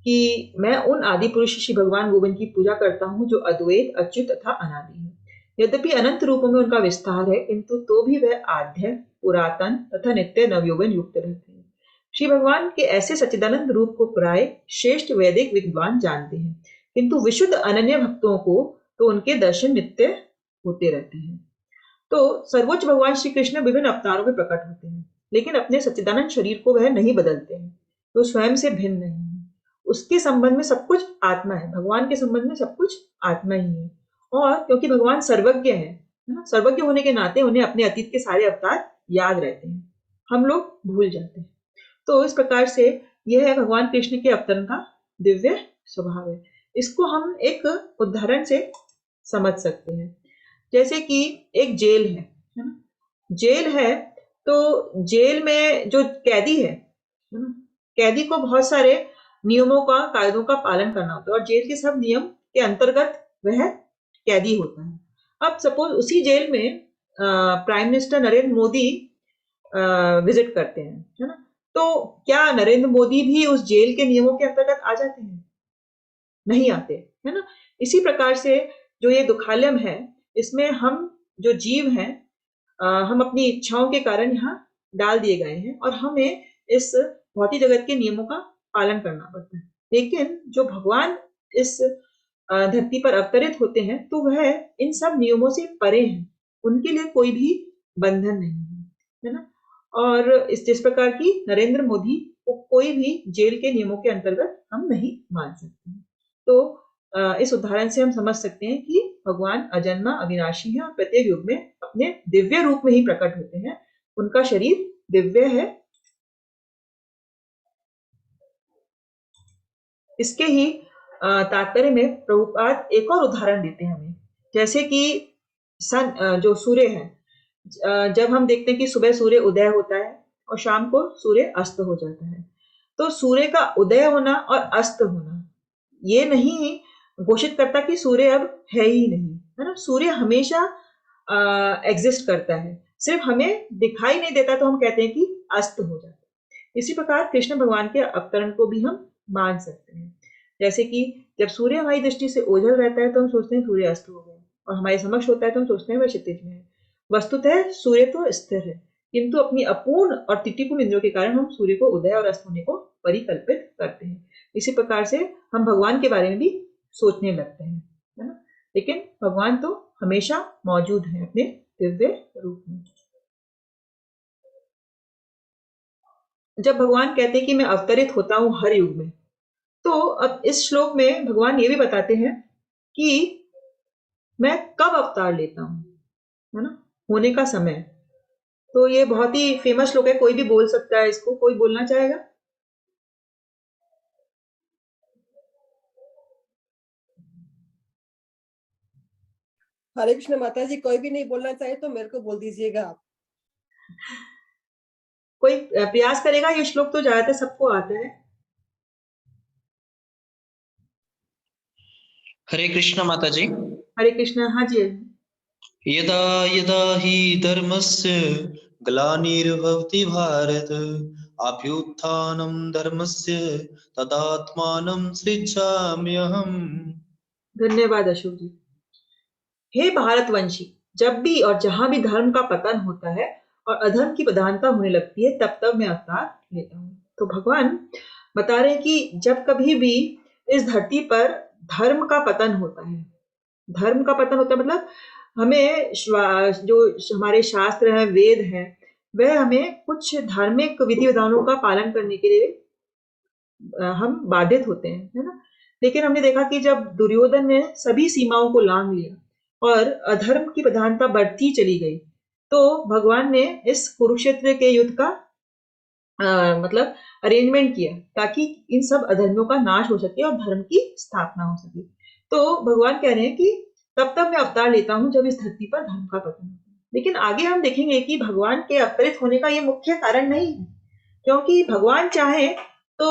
कि मैं उन आदि पुरुष श्री भगवान गोविंद की पूजा करता हूँ जो अद्वैत, अच्युत तथा अनादि है। यद्यपि अनंत रूपों में उनका विस्तार है, किंतु तो भी वह आद्य, पुरातन तथा नित्य नवयौवन युक्त रहते हैं। श्री भगवान के ऐसे सच्चिदानंद रूप को प्राय श्रेष्ठ वैदिक विद्वान जानते हैं, किंतु विशुद्ध अनन्य भक्तों को तो उनके दर्शन नित्य होते रहते हैं। तो सर्वोच्च भगवान श्री कृष्ण विभिन्न अवतारों में प्रकट होते हैं, लेकिन अपने सच्चिदानंद शरीर को वह नहीं बदलते हैं, तो स्वयं से भिन्न नहीं है। उसके संबंध में सब कुछ आत्मा है, भगवान के संबंध में सब कुछ आत्मा ही है। और क्योंकि भगवान सर्वज्ञ है ना, सर्वज्ञ होने के नाते उन्हें अपने अतीत के सारे अवतार याद रहते हैं, हम लोग भूल जाते हैं। तो इस प्रकार से यह है भगवान कृष्ण के अवतरण का दिव्य स्वभाव है। इसको हम एक उदाहरण से समझ सकते हैं, जैसे कि एक जेल है ना, जेल है तो जेल में जो कैदी है ना, कैदी को बहुत सारे नियमों का, कायदों का पालन करना होता है, और जेल के सब नियम के अंतर्गत वह कैदी होता है। अब सपोज उसी जेल में prime minister Narendra Modi visit करते हैं, है ना, तो क्या नरेंद्र मोदी भी उस जेल के नियमों के अंतर्गत आ जाते हैं? नहीं आते, है ना। इसी प्रकार से जो ये दुखालयम है, इसमें हम जो जीव हैं, हम अपनी इच्छाओं के कारण यहाँ डाल दिए गए हैं और हमें इस भौतिक जगत के नियमों का पालन करना पड़ता है। लेकिन जो भगवान इस धरती पर अवतरित होते हैं, तो वह इन सब नियमों से परे हैं। उनके लिए कोई भी बंधन नहीं है ना। और जिस प्रकार की नरेंद्र मोदी को कोई भी जेल के नियमों के अंतर्गत हम नहीं मान सकते। तो इस उदाहरण से हम समझ सकते हैं कि भगवान अजन्मा अविनाशी है और प्रत्येक युग में अपने दिव्य रूप में ही प्रकट होते हैं। उनका शरीर दिव्य है। इसके ही तात्पर्य में प्रभुपाद एक और उदाहरण देते हैं हमें, जैसे कि जो सूर्य है, जब हम देखते हैं कि सुबह सूर्य उदय होता है और शाम को सूर्य अस्त हो जाता है, तो सूर्य का उदय होना और अस्त होना ये नहीं घोषित करता कि सूर्य अब है ही नहीं, है ना। सूर्य हमेशा एग्जिस्ट करता है, सिर्फ हमें दिखाई नहीं देता तो हम कहते हैं कि अस्त हो जाता है। इसी प्रकार कृष्ण भगवान के अवतरण को भी हम मान सकते हैं। जैसे कि जब सूर्य हमारी दृष्टि से ओझल रहता है तो हम सोचते हैं सूर्य अस्त हो गया, और हमारे समक्ष होता है तो हम सोचते हैं वह क्षितिज में है। वस्तुतः सूर्य तो स्थिर है, किंतु अपनी अपूर्ण और त्रुटिपूर्ण इंद्रियों के कारण हम सूर्य को उदय और अस्त होने को परिकल्पित करते हैं। इसी प्रकार से हम भगवान के बारे में भी सोचने लगते हैं, है ना। लेकिन भगवान तो हमेशा मौजूद है अपने दिव्य रूप में। जब भगवान कहते हैं कि मैं अवतरित होता हूं हर युग में, तो अब इस श्लोक में भगवान ये भी बताते हैं कि मैं कब अवतार लेता हूं, है ना, होने का समय। तो ये बहुत ही फेमस श्लोक है, कोई भी बोल सकता है इसको, कोई बोलना चाहेगा? हरे कृष्ण माता जी, कोई भी नहीं बोलना चाहे तो मेरे को बोल दीजिएगा आप। कोई प्रयास करेगा? ये श्लोक तो ज्यादातर सबको आता है। हरे कृष्ण माता जी। हरे कृष्ण। हाँ जी। यदा यदा हि धर्मस्य ग्लानिर्भवति भारत अभ्युत्थानं धर्मस्य तदात्मानं सृजाम्यहम्। धन्यवाद अशोक जी। हे भारतवंशी, जब भी और जहां भी धर्म का पतन होता है और अधर्म की प्रधानता होने लगती है, तब तब मैं अवतार लेता हूँ। तो भगवान बता रहे हैं कि जब कभी भी इस धरती पर धर्म का पतन होता है, धर्म का पतन होता है मतलब हमें जो हमारे शास्त्र हैं, वेद हैं, वह हमें कुछ धार्मिक विधि विधानों का पालन करने के लिए हम बाधित होते हैं, है ना। लेकिन हमने देखा कि जब दुर्योधन ने सभी सीमाओं को लांघ लिया और अधर्म की प्रधानता बढ़ती चली गई, तो भगवान ने इस कुरुक्षेत्र के युद्ध का मतलब अरेंजमेंट किया ताकि इन सब अधर्मियों का नाश हो सके और धर्म की स्थापना हो सके। तो भगवान कह रहे हैं कि तब तक मैं अवतार लेता हूं जब इस धरती पर धर्म का पतन होता है। लेकिन आगे हम देखेंगे कि भगवान के अवतरित होने का ये मुख्य कारण नहीं है, क्योंकि भगवान चाहे तो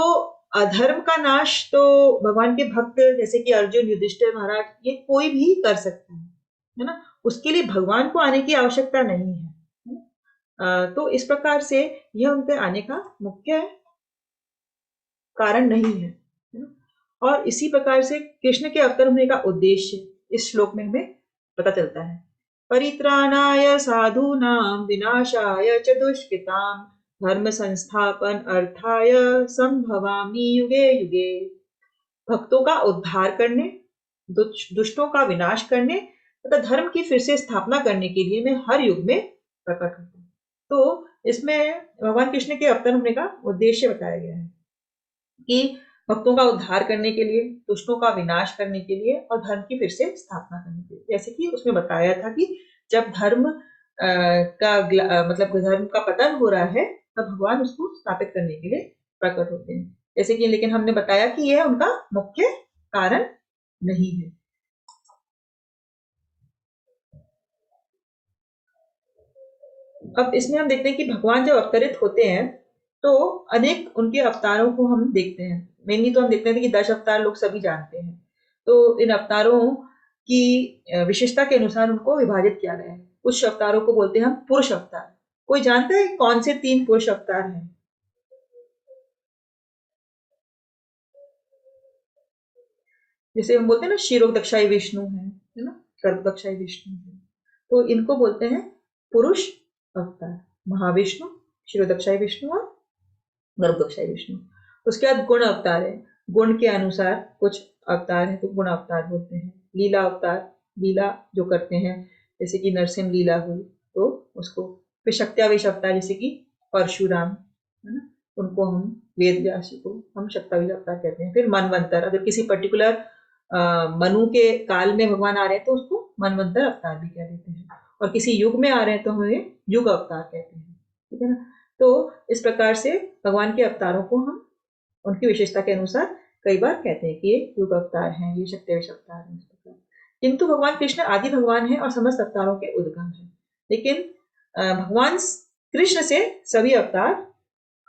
अधर्म का नाश तो भगवान के भक्त जैसे कि अर्जुन, युधिष्ठिर महाराज, ये कोई भी कर सकते हैं, है ना। उसके लिए भगवान को आने की आवश्यकता नहीं है। तो इस प्रकार से यह उनके आने का मुख्य कारण नहीं है, है ना? और इसी प्रकार से कृष्ण के अवतर होने का उद्देश्य इस श्लोक में हमें पता चलता है। परित्राणाय साधूनां विनाशाय च दुष्कृतां धर्म संस्थापन अर्थाय संभवामि युगे युगे। भक्तों का उद्धार करने, दुष्टों का विनाश करने तथा धर्म की फिर से स्थापना करने के लिए मैं हर युग में प्रकट हूँ। तो इसमें भगवान कृष्ण के अवतरण होने का उद्देश्य बताया गया है कि भक्तों का उद्धार करने के लिए, दुष्टों का विनाश करने के लिए और धर्म की फिर से स्थापना करने के लिए। जैसे कि उसमें बताया था कि जब धर्म मतलब धर्म का पतन हो रहा है, तब भगवान उसको स्थापित करने के लिए प्रकट होते हैं। जैसे कि लेकिन हमने बताया कि यह उनका मुख्य कारण नहीं है। अब इसमें हम देखते हैं कि भगवान जब अवतरित होते हैं तो अनेक उनके अवतारों को हम देखते हैं। मेनली तो हम देखते हैं कि 10 अवतार लोग सभी जानते हैं। तो इन अवतारों की विशेषता के अनुसार उनको विभाजित किया गया है। कुछ अवतारों को बोलते हैं हम पुरुष अवतार। कोई जानता है कौन से 3 पुरुष अवतार हैं? जैसे हम बोलते हैं ना शिरोदक्षाई विष्णु है ना, गर्भदक्षाई विष्णु है, तो इनको बोलते हैं पुरुष अवतार, महाविष्णु, शिरोदक्षाई विष्णु और गर्भदक्षाई विष्णु। उसके बाद गुण अवतार है, गुण के अनुसार कुछ अवतार है तो गुण अवतार बोलते हैं। लीला अवतार, लीला जो करते हैं, जैसे कि नरसिंह लीला हुई तो उसको। फिर शक्त्यावेश अवतार जैसे कि परशुराम है ना, उनको हम वेद व्यास जी को हम शक्त्यावेश अवतार कहते हैं। फिर मनवंतर, अगर किसी पर्टिकुलर मनु के काल में भगवान आ रहे हैं तो उसको मनवंतर अवतार भी कह देते हैं, और किसी युग में आ रहे हैं तो हमें युग अवतार कहते हैं, ठीक है ना। तो इस प्रकार से भगवान के अवतारों को हम उनकी विशेषता के अनुसार कई बार कहते हैं कि ये युग अवतार हैं, ये शक्त्यावेश अवतार हैं, इस प्रकार। किंतु भगवान कृष्ण आदि भगवान हैं और समस्त अवतारों के उद्गम हैं, लेकिन भगवान कृष्ण से सभी अवतार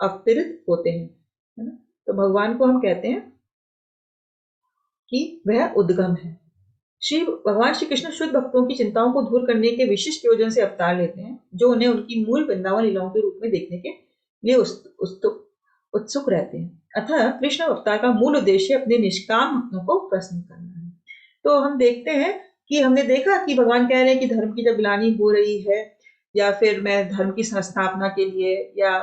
अवतरित होते हैं, है ना। तो भगवान को हम कहते हैं कि वह उद्गम है। भगवान श्री कृष्ण शुद्ध भक्तों की चिंताओं को दूर करने के विशिष्ट प्रयोजन से अवतार लेते हैं, जो उन्हें उनकी मूल वृंदावन लीलाओं के रूप में देखने के लिए उत्सुक रहते हैं। अतः कृष्ण अवतार का मूल उद्देश्य अपने निष्काम भक्तों को प्रसन्न करना है। तो हम देखते हैं कि हमने देखा कि भगवान कह रहे हैं कि धर्म की जब ग्लानि हो रही है, या फिर मैं धर्म की संस्थापना के लिए या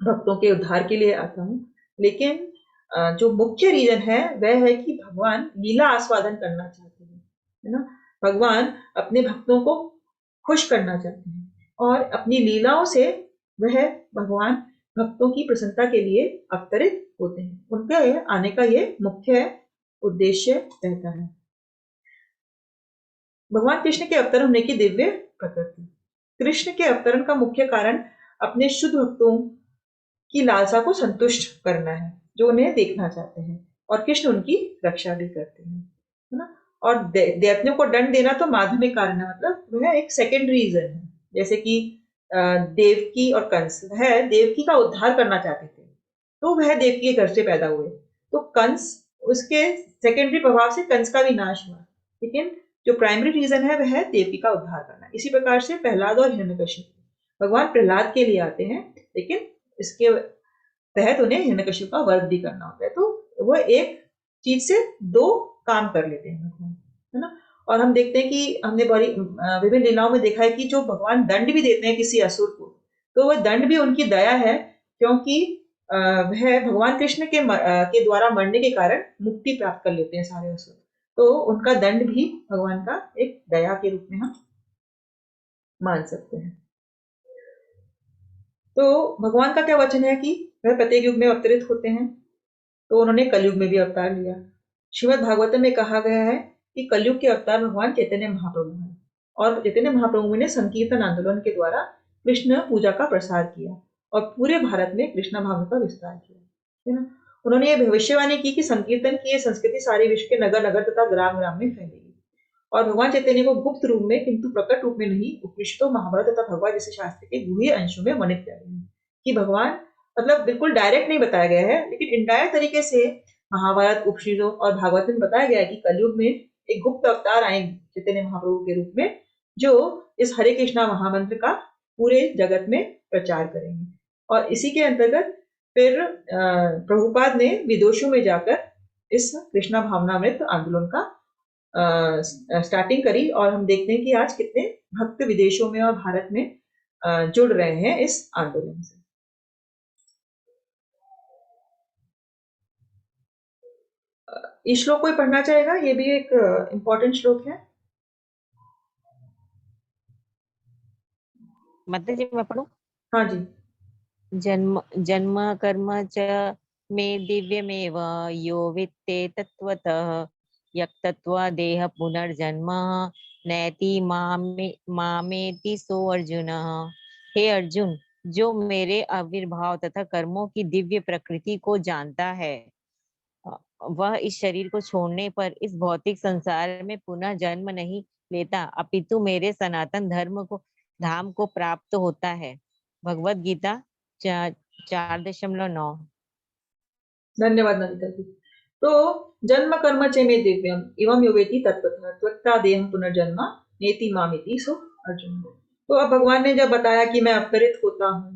भक्तों के उद्धार के लिए आता हूँ, लेकिन जो मुख्य रीजन है वह है कि भगवान लीला आस्वादन करना चाहते हैं, है ना। भगवान अपने भक्तों को खुश करना चाहते हैं, और अपनी लीलाओं से वह भगवान भक्तों की प्रसन्नता के लिए अवतरित होते हैं। उनके आने का ये मुख्य उद्देश्य रहता है। भगवान कृष्ण के अवतरण होने की दिव्य प्रकृति। कृष्ण के अवतरण का मुख्य कारण अपने शुद्ध भक्तों की लालसा को संतुष्ट करना है, जो उन्हें देखना चाहते हैं, और कृष्ण उनकी रक्षा भी करते हैं, है ना। और दैत्यों को दंड देना तो माध्यमिक कारण है, मतलब वह एक सेकेंडरी रीजन है। जैसे कि देवकी और कंस, वह देवकी का उद्धार करना चाहते थे, तो वह देवकी के घर से पैदा हुए, तो कंस, उसके सेकेंडरी प्रभाव से कंस का भी नाश हुआ, लेकिन जो प्राइमरी रीजन है वह है देवकी का उद्धार करना। इसी प्रकार से प्रहलाद और हिरण्यकशिप, भगवान प्रहलाद के लिए आते हैं, लेकिन इसके तहत उन्हें हिरण्यकशिप का वध भी करना होता है, तो वह एक चीज से दो काम कर लेते हैं भगवान, है ना। और हम देखते हैं कि हमने बड़ी विभिन्न लीलाओं में देखा है कि जो भगवान दंड भी देते हैं किसी असुर को, तो वह दंड भी उनकी दया है, क्योंकि वह भगवान कृष्ण के द्वारा मरने के कारण मुक्ति प्राप्त कर लेते हैं सारे असुर, तो उनका दंड भी भगवान का एक दया के रूप में हम मान सकते हैं। तो भगवान का क्या वचन है कि वह प्रत्येक युग में अवतरित होते हैं, तो उन्होंने कलयुग में भी अवतार लिया। श्रीमद् भागवतम में कहा गया है कि कलयुग के अवतार भगवान चैतन्य महाप्रभु हैं, और चैतन्य महाप्रभु ने संकीर्तन आंदोलन के द्वारा कृष्ण पूजा का प्रसार किया और पूरे भारत में कृष्ण भाव का विस्तार किया, है ना। उन्होंने ये भविष्यवाणी की कि संकीर्तन की ये संस्कृति सारे विश्व के नगर नगर तथा ग्राम ग्राम में फैलेगी, और भगवान चैतन्य को गुप्त रूप में किंतु प्रकट रूप में नहीं, उपनिषदों, महाभारत तथा भगवत जैसे शास्त्र के गूढ़ अंशों में वर्णित किया गया है कि भगवान, मतलब बिल्कुल डायरेक्ट नहीं बताया गया है, लेकिन इनडायरेक्ट तरीके से महाभारत, उपनिषदों और भागवत में बताया गया है कि कलयुग में एक गुप्त अवतार आएंगे चैतन्य महाप्रभु के रूप में, जो इस हरे कृष्णा महामंत्र का पूरे जगत में प्रचार करेंगे। और इसी के अंतर्गत फिर प्रभुपाद ने विदेशों में जाकर इस कृष्णा भावनामृत आंदोलन का स्टार्टिंग करी, और हम देखते हैं कि आज कितने भक्त विदेशों में और भारत में जुड़ रहे हैं इस आंदोलन से। इस श्लोक कोई पढ़ना चाहेगा? ये भी एक इम्पोर्टेंट श्लोक है। मतलब जी मैं पढ़ूं? हाँ जी। जन्म जन्म कर्म च मे दिव्यमेव यो वित्ते तत्वतः यक्तत्वा देह पुनर्जन्म नैति मामेति सो अर्जुन। हे अर्जुन, जो मेरे आविर्भाव तथा कर्मों की दिव्य प्रकृति को जानता है, वह इस शरीर को छोड़ने पर इस भौतिक संसार में पुनः जन्म नहीं लेता, अपितु मेरे सनातन धाम को प्राप्त होता है। भगवत गीता 4.9। धन्यवाद नंदिता जी। तो जन्म कर्म च मे दिव्यम एवं यो वेति तत्वतः त्वक्ता देहम पुनर्जन्म नेति मामेति सो अर्जुन। तो अब भगवान ने जब बताया कि मैं अवतरित होता हूँ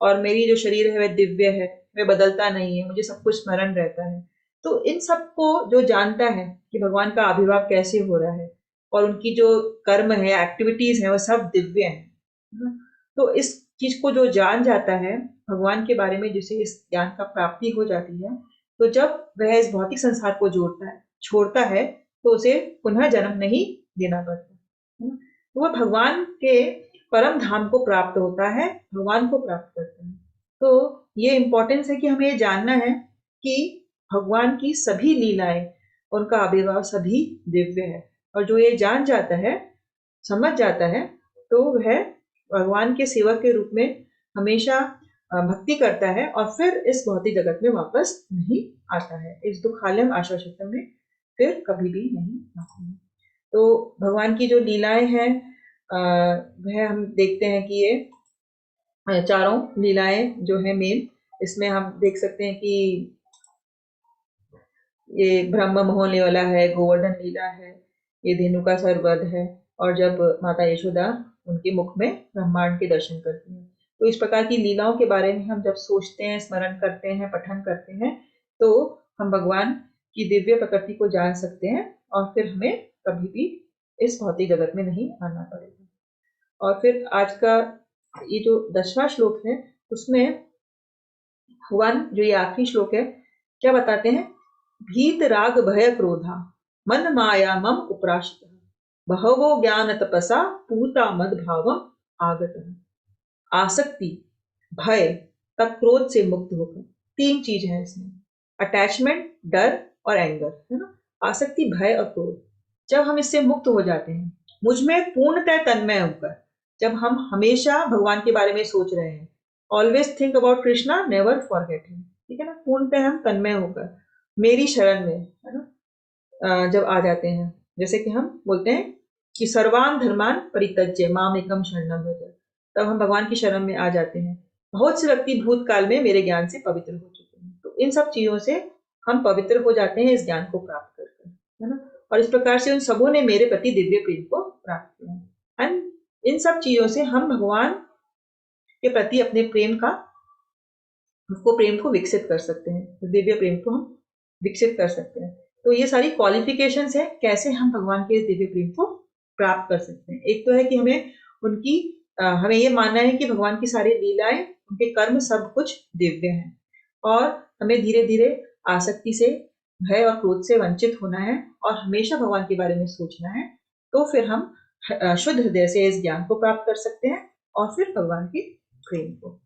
और मेरी जो शरीर है वह दिव्य है, वह बदलता नहीं है, मुझे सब कुछ स्मरण रहता है, तो इन सबको जो जानता है कि भगवान का आविर्भाव कैसे हो रहा है और उनकी जो कर्म है, एक्टिविटीज है, वो सब दिव्य है ना? तो इस चीज को जो जान जाता है भगवान के बारे में, जिसे इस ज्ञान का प्राप्ति हो जाती है, तो जब वह इस भौतिक संसार को छोड़ता है तो उसे पुनः जन्म नहीं देना पड़ता है ना? तो वह भगवान के परम धाम को प्राप्त होता है, भगवान को प्राप्त करता है। तो ये इम्पोर्टेंस है कि हमें ये जानना है कि भगवान की सभी लीलाएं, उनका आविर्भाव सभी दिव्य है, और जो ये जान जाता है, समझ जाता है, तो वह भगवान के सेवक के रूप में हमेशा भक्ति करता है और फिर इस भौतिक जगत में वापस नहीं आता है, इस दुखालयम आश्वासतम में फिर कभी भी नहीं आता है। तो भगवान की जो लीलाएं हैं वह हम देखते हैं कि ये चारों लीलाएं जो है मेन, इसमें हम देख सकते हैं कि ये ब्रह्म मोहन वाला है, गोवर्धन लीला है, ये धेनु का सरवध है, और जब माता यशोदा उनके मुख में ब्रह्मांड के दर्शन करती हैं। तो इस प्रकार की लीलाओं के बारे में हम जब सोचते हैं, स्मरण करते हैं, पठन करते हैं, तो हम भगवान की दिव्य प्रकृति को जान सकते हैं और फिर हमें कभी भी इस भौतिक जगत में नहीं आना पड़ेगा। और फिर आज का ये जो 10वां श्लोक है, उसमें भगवान जो ये आखिरी श्लोक है, क्या बताते हैं? भीत राग भय क्रोधा मन माया मम उपराशित बहवो ज्ञान तपसा पूता मद भावम आगत। आसक्ति, भय तथा क्रोध से मुक्त होकर, 3 चीज है इसमें, अटैचमेंट, डर और एंगर, है ना? आसक्ति, भय और क्रोध, जब हम इससे मुक्त हो जाते हैं, मुझ में पूर्णतः तन्मय होकर, जब हम हमेशा भगवान के बारे में सोच रहे हैं, always think about Krishna, never forget him, ठीक है ना? पूर्णतः हम तन्मय होकर मेरी शरण में, है ना, जब आ जाते हैं, जैसे कि हम बोलते हैं कि सर्वान धर्मान परित्यज्य माम एकम शरणम व्रज, तब हम भगवान की शरण में आ जाते हैं। बहुत से व्यक्ति भूतकाल में मेरे ज्ञान से पवित्र हो चुके हैं, तो इन सब चीजों से हम पवित्र हो जाते हैं इस ज्ञान को प्राप्त करके, है ना? और इस प्रकार से उन सबों ने मेरे प्रति दिव्य प्रेम को प्राप्त किया। एंड इन सब चीजों से हम भगवान के प्रति अपने प्रेम को विकसित कर सकते हैं, दिव्य प्रेम को हम विकसित कर सकते हैं। तो ये सारी क्वालिफिकेशंस है कैसे हम भगवान के दिव्य प्रेम को प्राप्त कर सकते हैं। एक तो है कि हमें ये मानना है कि भगवान की सारी लीलाएं, उनके कर्म सब कुछ दिव्य हैं, और हमें धीरे धीरे आसक्ति से, भय और क्रोध से वंचित होना है और हमेशा भगवान के बारे में सोचना है। तो फिर हम शुद्ध हृदय से इस ज्ञान को प्राप्त कर सकते हैं और फिर भगवान के प्रेम को।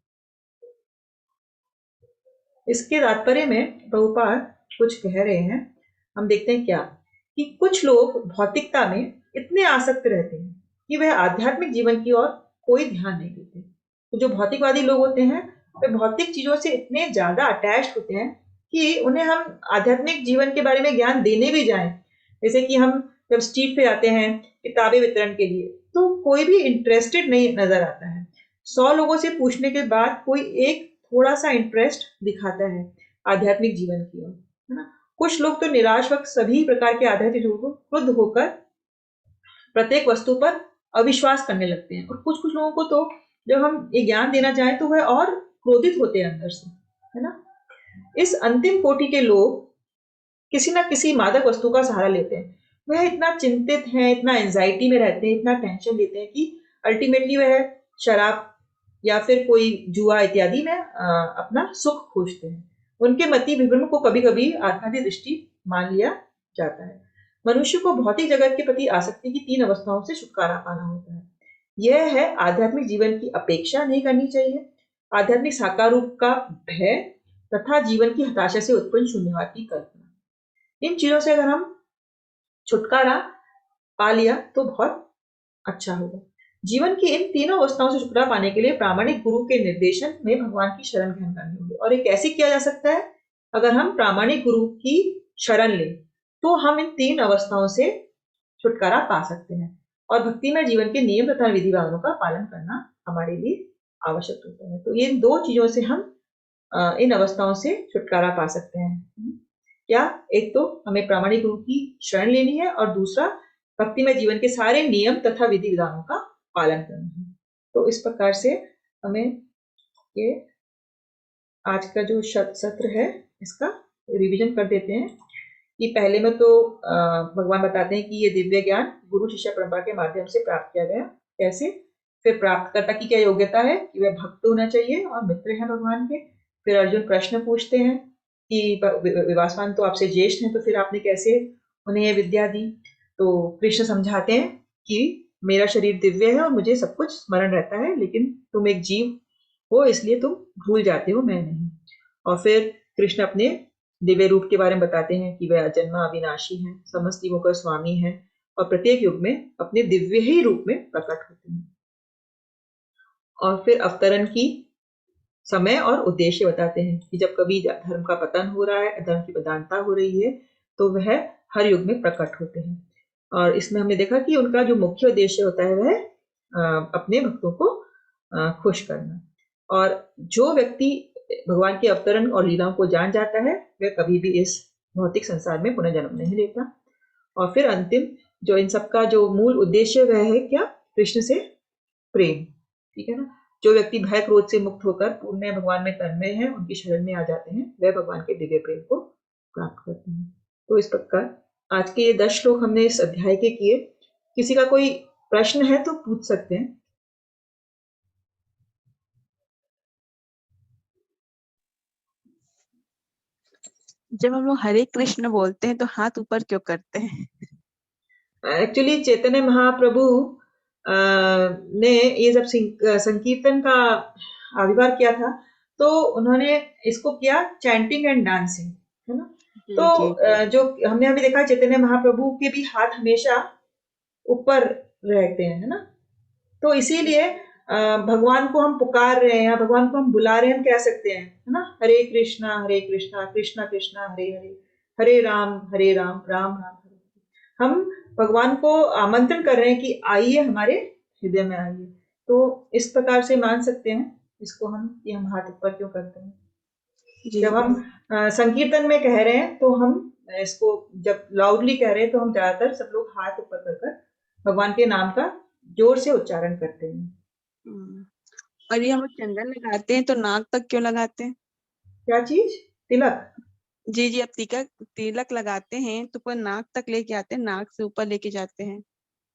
इसके तात्पर्य में प्रभुपाद कुछ कह रहे हैं, हम देखते हैं क्या, कि कुछ लोग भौतिकता में इतने आसक्त रहते हैं कि वह आध्यात्मिक जीवन की ओर कोई ध्यान नहीं देते। तो जो भौतिकवादी लोग होते हैं, वे भौतिक चीजों से इतने ज्यादा अटैच्ड होते हैं कि उन्हें हम आध्यात्मिक जीवन के बारे में ज्ञान देने भी जाएं, जैसे कि हम जब स्ट्रीट पे आते हैं किताबें वितरण के लिए, तो कोई भी इंटरेस्टेड नहीं नजर आता है। 100 लोगों से पूछने के बाद कोई एक थोड़ा सा इंटरेस्ट दिखाता है आध्यात्मिक जीवन की ओर, है ना? कुछ लोग तो निराश सभी प्रकार के आध्यात्मिक जीवन को क्रुद्ध होकर प्रत्येक वस्तु पर अविश्वास करने लगते हैं, और कुछ कुछ लोगों को तो जब हम ये ज्ञान देना चाहें तो वह और क्रोधित होते हैं अंदर से, है ना? इस अंतिम कोटि के लोग किसी ना किसी मादक वस्तु का सहारा लेते हैं। वह इतना चिंतित हैं, इतना एंजाइटी में रहते हैं, इतना टेंशन लेते हैं कि अल्टीमेटली वह शराब या फिर कोई जुआ इत्यादि में अपना सुख खोजते हैं। उनके मति विभ्रम को कभी कभी आध्यात्मिक दृष्टि मान लिया जाता है। मनुष्य को भौतिक जगत के प्रति आसक्ति की 3 अवस्थाओं से छुटकारा पाना होता है। यह है, आध्यात्मिक जीवन की अपेक्षा नहीं करनी चाहिए, आध्यात्मिक साकार रूप का भय तथा जीवन की हताशा से उत्पन्न शून्यवाद की कल्पना। इन चीजों से अगर हम छुटकारा पा लिया तो बहुत अच्छा होगा। जीवन की इन तीनों अवस्थाओं से छुटकारा पाने के लिए प्रामाणिक गुरु के निर्देशन में भगवान की शरण ग्रहण करनी होगी। और ये कैसे किया जा सकता है? अगर हम प्रामाणिक गुरु की शरण लें तो हम इन 3 अवस्थाओं से छुटकारा पा सकते हैं, और भक्तिमय जीवन के नियम तथा विधि विधानों का पालन करना हमारे लिए आवश्यक होता है। तो ये 2 चीजों से हम इन अवस्थाओं से छुटकारा पा सकते हैं। क्या? एक तो हमें प्रामाणिक गुरु की शरण लेनी है, और दूसरा भक्तिमय जीवन के सारे नियम तथा विधि विधानों का पालन करना है। तो इस प्रकार से हमें ये आज का जो सत्र है इसका रिवीजन कर देते हैं कि पहले में तो भगवान बताते हैं कि ये दिव्य ज्ञान गुरु शिष्य परंपरा के माध्यम से प्राप्त किया गया। कैसे? फिर प्राप्तकर्ता की क्या योग्यता है कि वह भक्त होना चाहिए और मित्र हैं भगवान के। फिर अर्जुन प्रश्न पूछते हैं कि विवासवान तो आपसे ज्येष्ठ हैं, तो फिर आपने कैसे उन्हें ये विद्या दी? तो कृष्ण समझाते हैं कि मेरा शरीर दिव्य है और मुझे सब कुछ स्मरण रहता है, लेकिन तुम एक जीव हो इसलिए तुम भूल जाते हो, मैं नहीं। और फिर कृष्ण अपने दिव्य रूप के बारे में बताते हैं कि वह अजन्मा अविनाशी हैं, समस्त जीवों का स्वामी है और प्रत्येक युग में अपने दिव्य ही रूप में प्रकट होते हैं। और फिर अवतरण की समय और उद्देश्य बताते हैं कि जब कभी धर्म का पतन हो रहा है, अधर्म की प्रधानता हो रही है, तो वह हर युग में प्रकट होते हैं। और इसमें हमने देखा कि उनका जो मुख्य उद्देश्य होता है वह अपने भक्तों को खुश करना। और जो व्यक्ति भगवान के अवतरण और लीलाओं को जान जाता है वह कभी भी इस भौतिक संसार में पुनः जन्म नहीं लेता। और फिर अंतिम जो इन सबका जो मूल उद्देश्य वह है क्या? कृष्ण से प्रेम। ठीक है ना? जो व्यक्ति भय क्रोध से मुक्त होकर पूर्ण भगवान में तन्मय है, उनकी शरण में आ जाते हैं, वह भगवान के दिव्य प्रेम को प्राप्त करते हैं। तो इस प्रकार आज के ये 10 श्लोक हमने इस अध्याय के किए। किसी का कोई प्रश्न है तो पूछ सकते हैं। जब हम लोग हरे कृष्ण बोलते हैं तो हाथ ऊपर क्यों करते हैं? एक्चुअली चैतन्य महाप्रभु ने ये जब संकीर्तन का आविर्भाव किया था, तो उन्होंने इसको किया चैंटिंग एंड डांसिंग, है ना? तो जो हमने अभी देखा चैतन्य महाप्रभु के भी हाथ हमेशा ऊपर रहते हैं, है ना? तो इसीलिए भगवान को हम पुकार रहे हैं, भगवान को हम बुला रहे हैं, हम कह सकते हैं, है ना? हरे कृष्णा कृष्णा कृष्णा हरे हरे, हरे राम राम राम हरे। हम भगवान को आमंत्रण कर रहे हैं कि आइए हमारे हृदय में आइए। तो इस प्रकार से मान सकते हैं इसको हम कि हम हाथ ऊपर क्यों करते हैं। जब हम संकीर्तन में कह रहे हैं तो हम इसको जब लाउडली कह रहे हैं तो हम ज्यादातर सब लोग हाथ ऊपर कर भगवान के नाम का जोर से उच्चारण करते हैं। और ये हम चंदन लगाते हैं तो नाक तक क्यों लगाते हैं? क्या चीज? तिलक? जी अब तिलक लगाते हैं तो पर नाक तक लेके आते हैं, नाक से ऊपर लेके जाते हैं।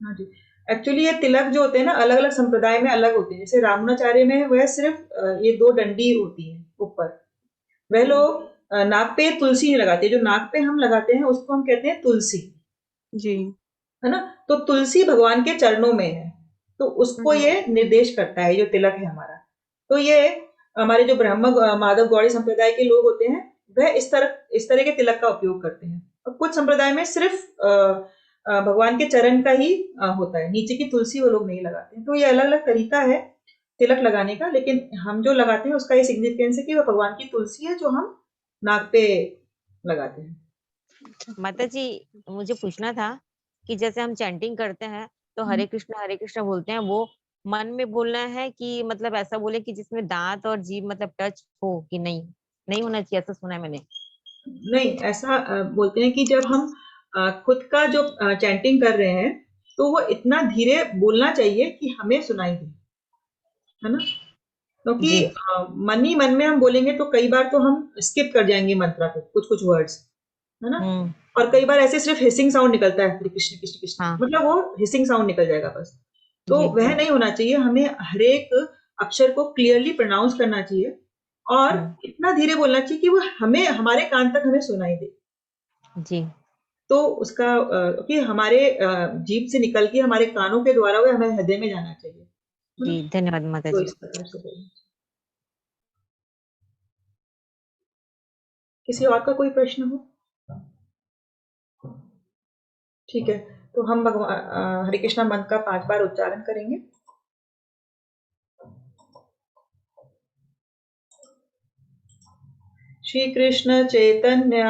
हाँ जी, एक्चुअली ये तिलक जो होते हैं ना अलग अलग संप्रदाय में अलग होते हैं। जैसे रामानुचार्य में वह सिर्फ ये 2 डंडी होती है ऊपर। वह लोग नाक पे तुलसी नहीं लगाते, जो नाक पे हम लगाते हैं उसको हम कहते हैं तुलसी जी, है ना? तो तुलसी भगवान के चरणों में है, तो उसको ये निर्देश करता है, जो तिलक है हमारा। तो ये हमारे जो ब्रह्म माधव गौड़ी संप्रदाय के लोग होते हैं वह इस तरह के तिलक का उपयोग करते हैं। और कुछ संप्रदाय में सिर्फ भगवान के चरण का ही होता है, नीचे की तुलसी वो लोग नहीं लगाते। तो ये अलग अलग तरीका है तिलक लगाने का, लेकिन हम जो लगाते हैं उसका ये सिग्निफिकेंस है कि वह भगवान की तुलसी है जो हम नाक पे लगाते हैं। माता जी, मुझे पूछना था कि जैसे हम चैंटिंग करते हैं तो हरे कृष्ण बोलते हैं, वो मन में बोलना है कि मतलब ऐसा बोले कि जिसमें दांत और जीभ मतलब टच हो कि नहीं होना चाहिए, ऐसा सुना है मैंने। नहीं, ऐसा बोलते हैं कि जब हम खुद का जो चैंटिंग कर रहे हैं तो वो इतना धीरे बोलना चाहिए कि हमें सुनाई दे, है ना? क्योंकि जी। मन ही मन में हम बोलेंगे तो कई बार तो हम स्किप कर जाएंगे मंत्रा को, कुछ कुछ वर्ड्स, है ना? और कई बार ऐसे सिर्फ हिसिंग साउंड निकलता है, हरे कृष्ण कृष्ण कृष्ण, हाँ। मतलब वो हिसिंग साउंड निकल जाएगा बस। तो जी। वह नहीं होना चाहिए, हमें हर एक अक्षर को क्लियरली प्रोनाउंस करना चाहिए और इतना धीरे बोलना चाहिए कि वो हमें हमारे कान तक हमें सुनाई दे। जी। तो उसका कि हमारे जीभ से निकल के हमारे कानों के द्वारा वो हमें हृदय में जाना चाहिए। जी, धन्यवाद माता तो जी। इस प्रकार से बोलना। किसी और का कोई प्रश्न हो? ठीक है, तो हम भगवान हरे कृष्णा मंत्र का 5 बार उच्चारण करेंगे। श्री कृष्ण चैतन्य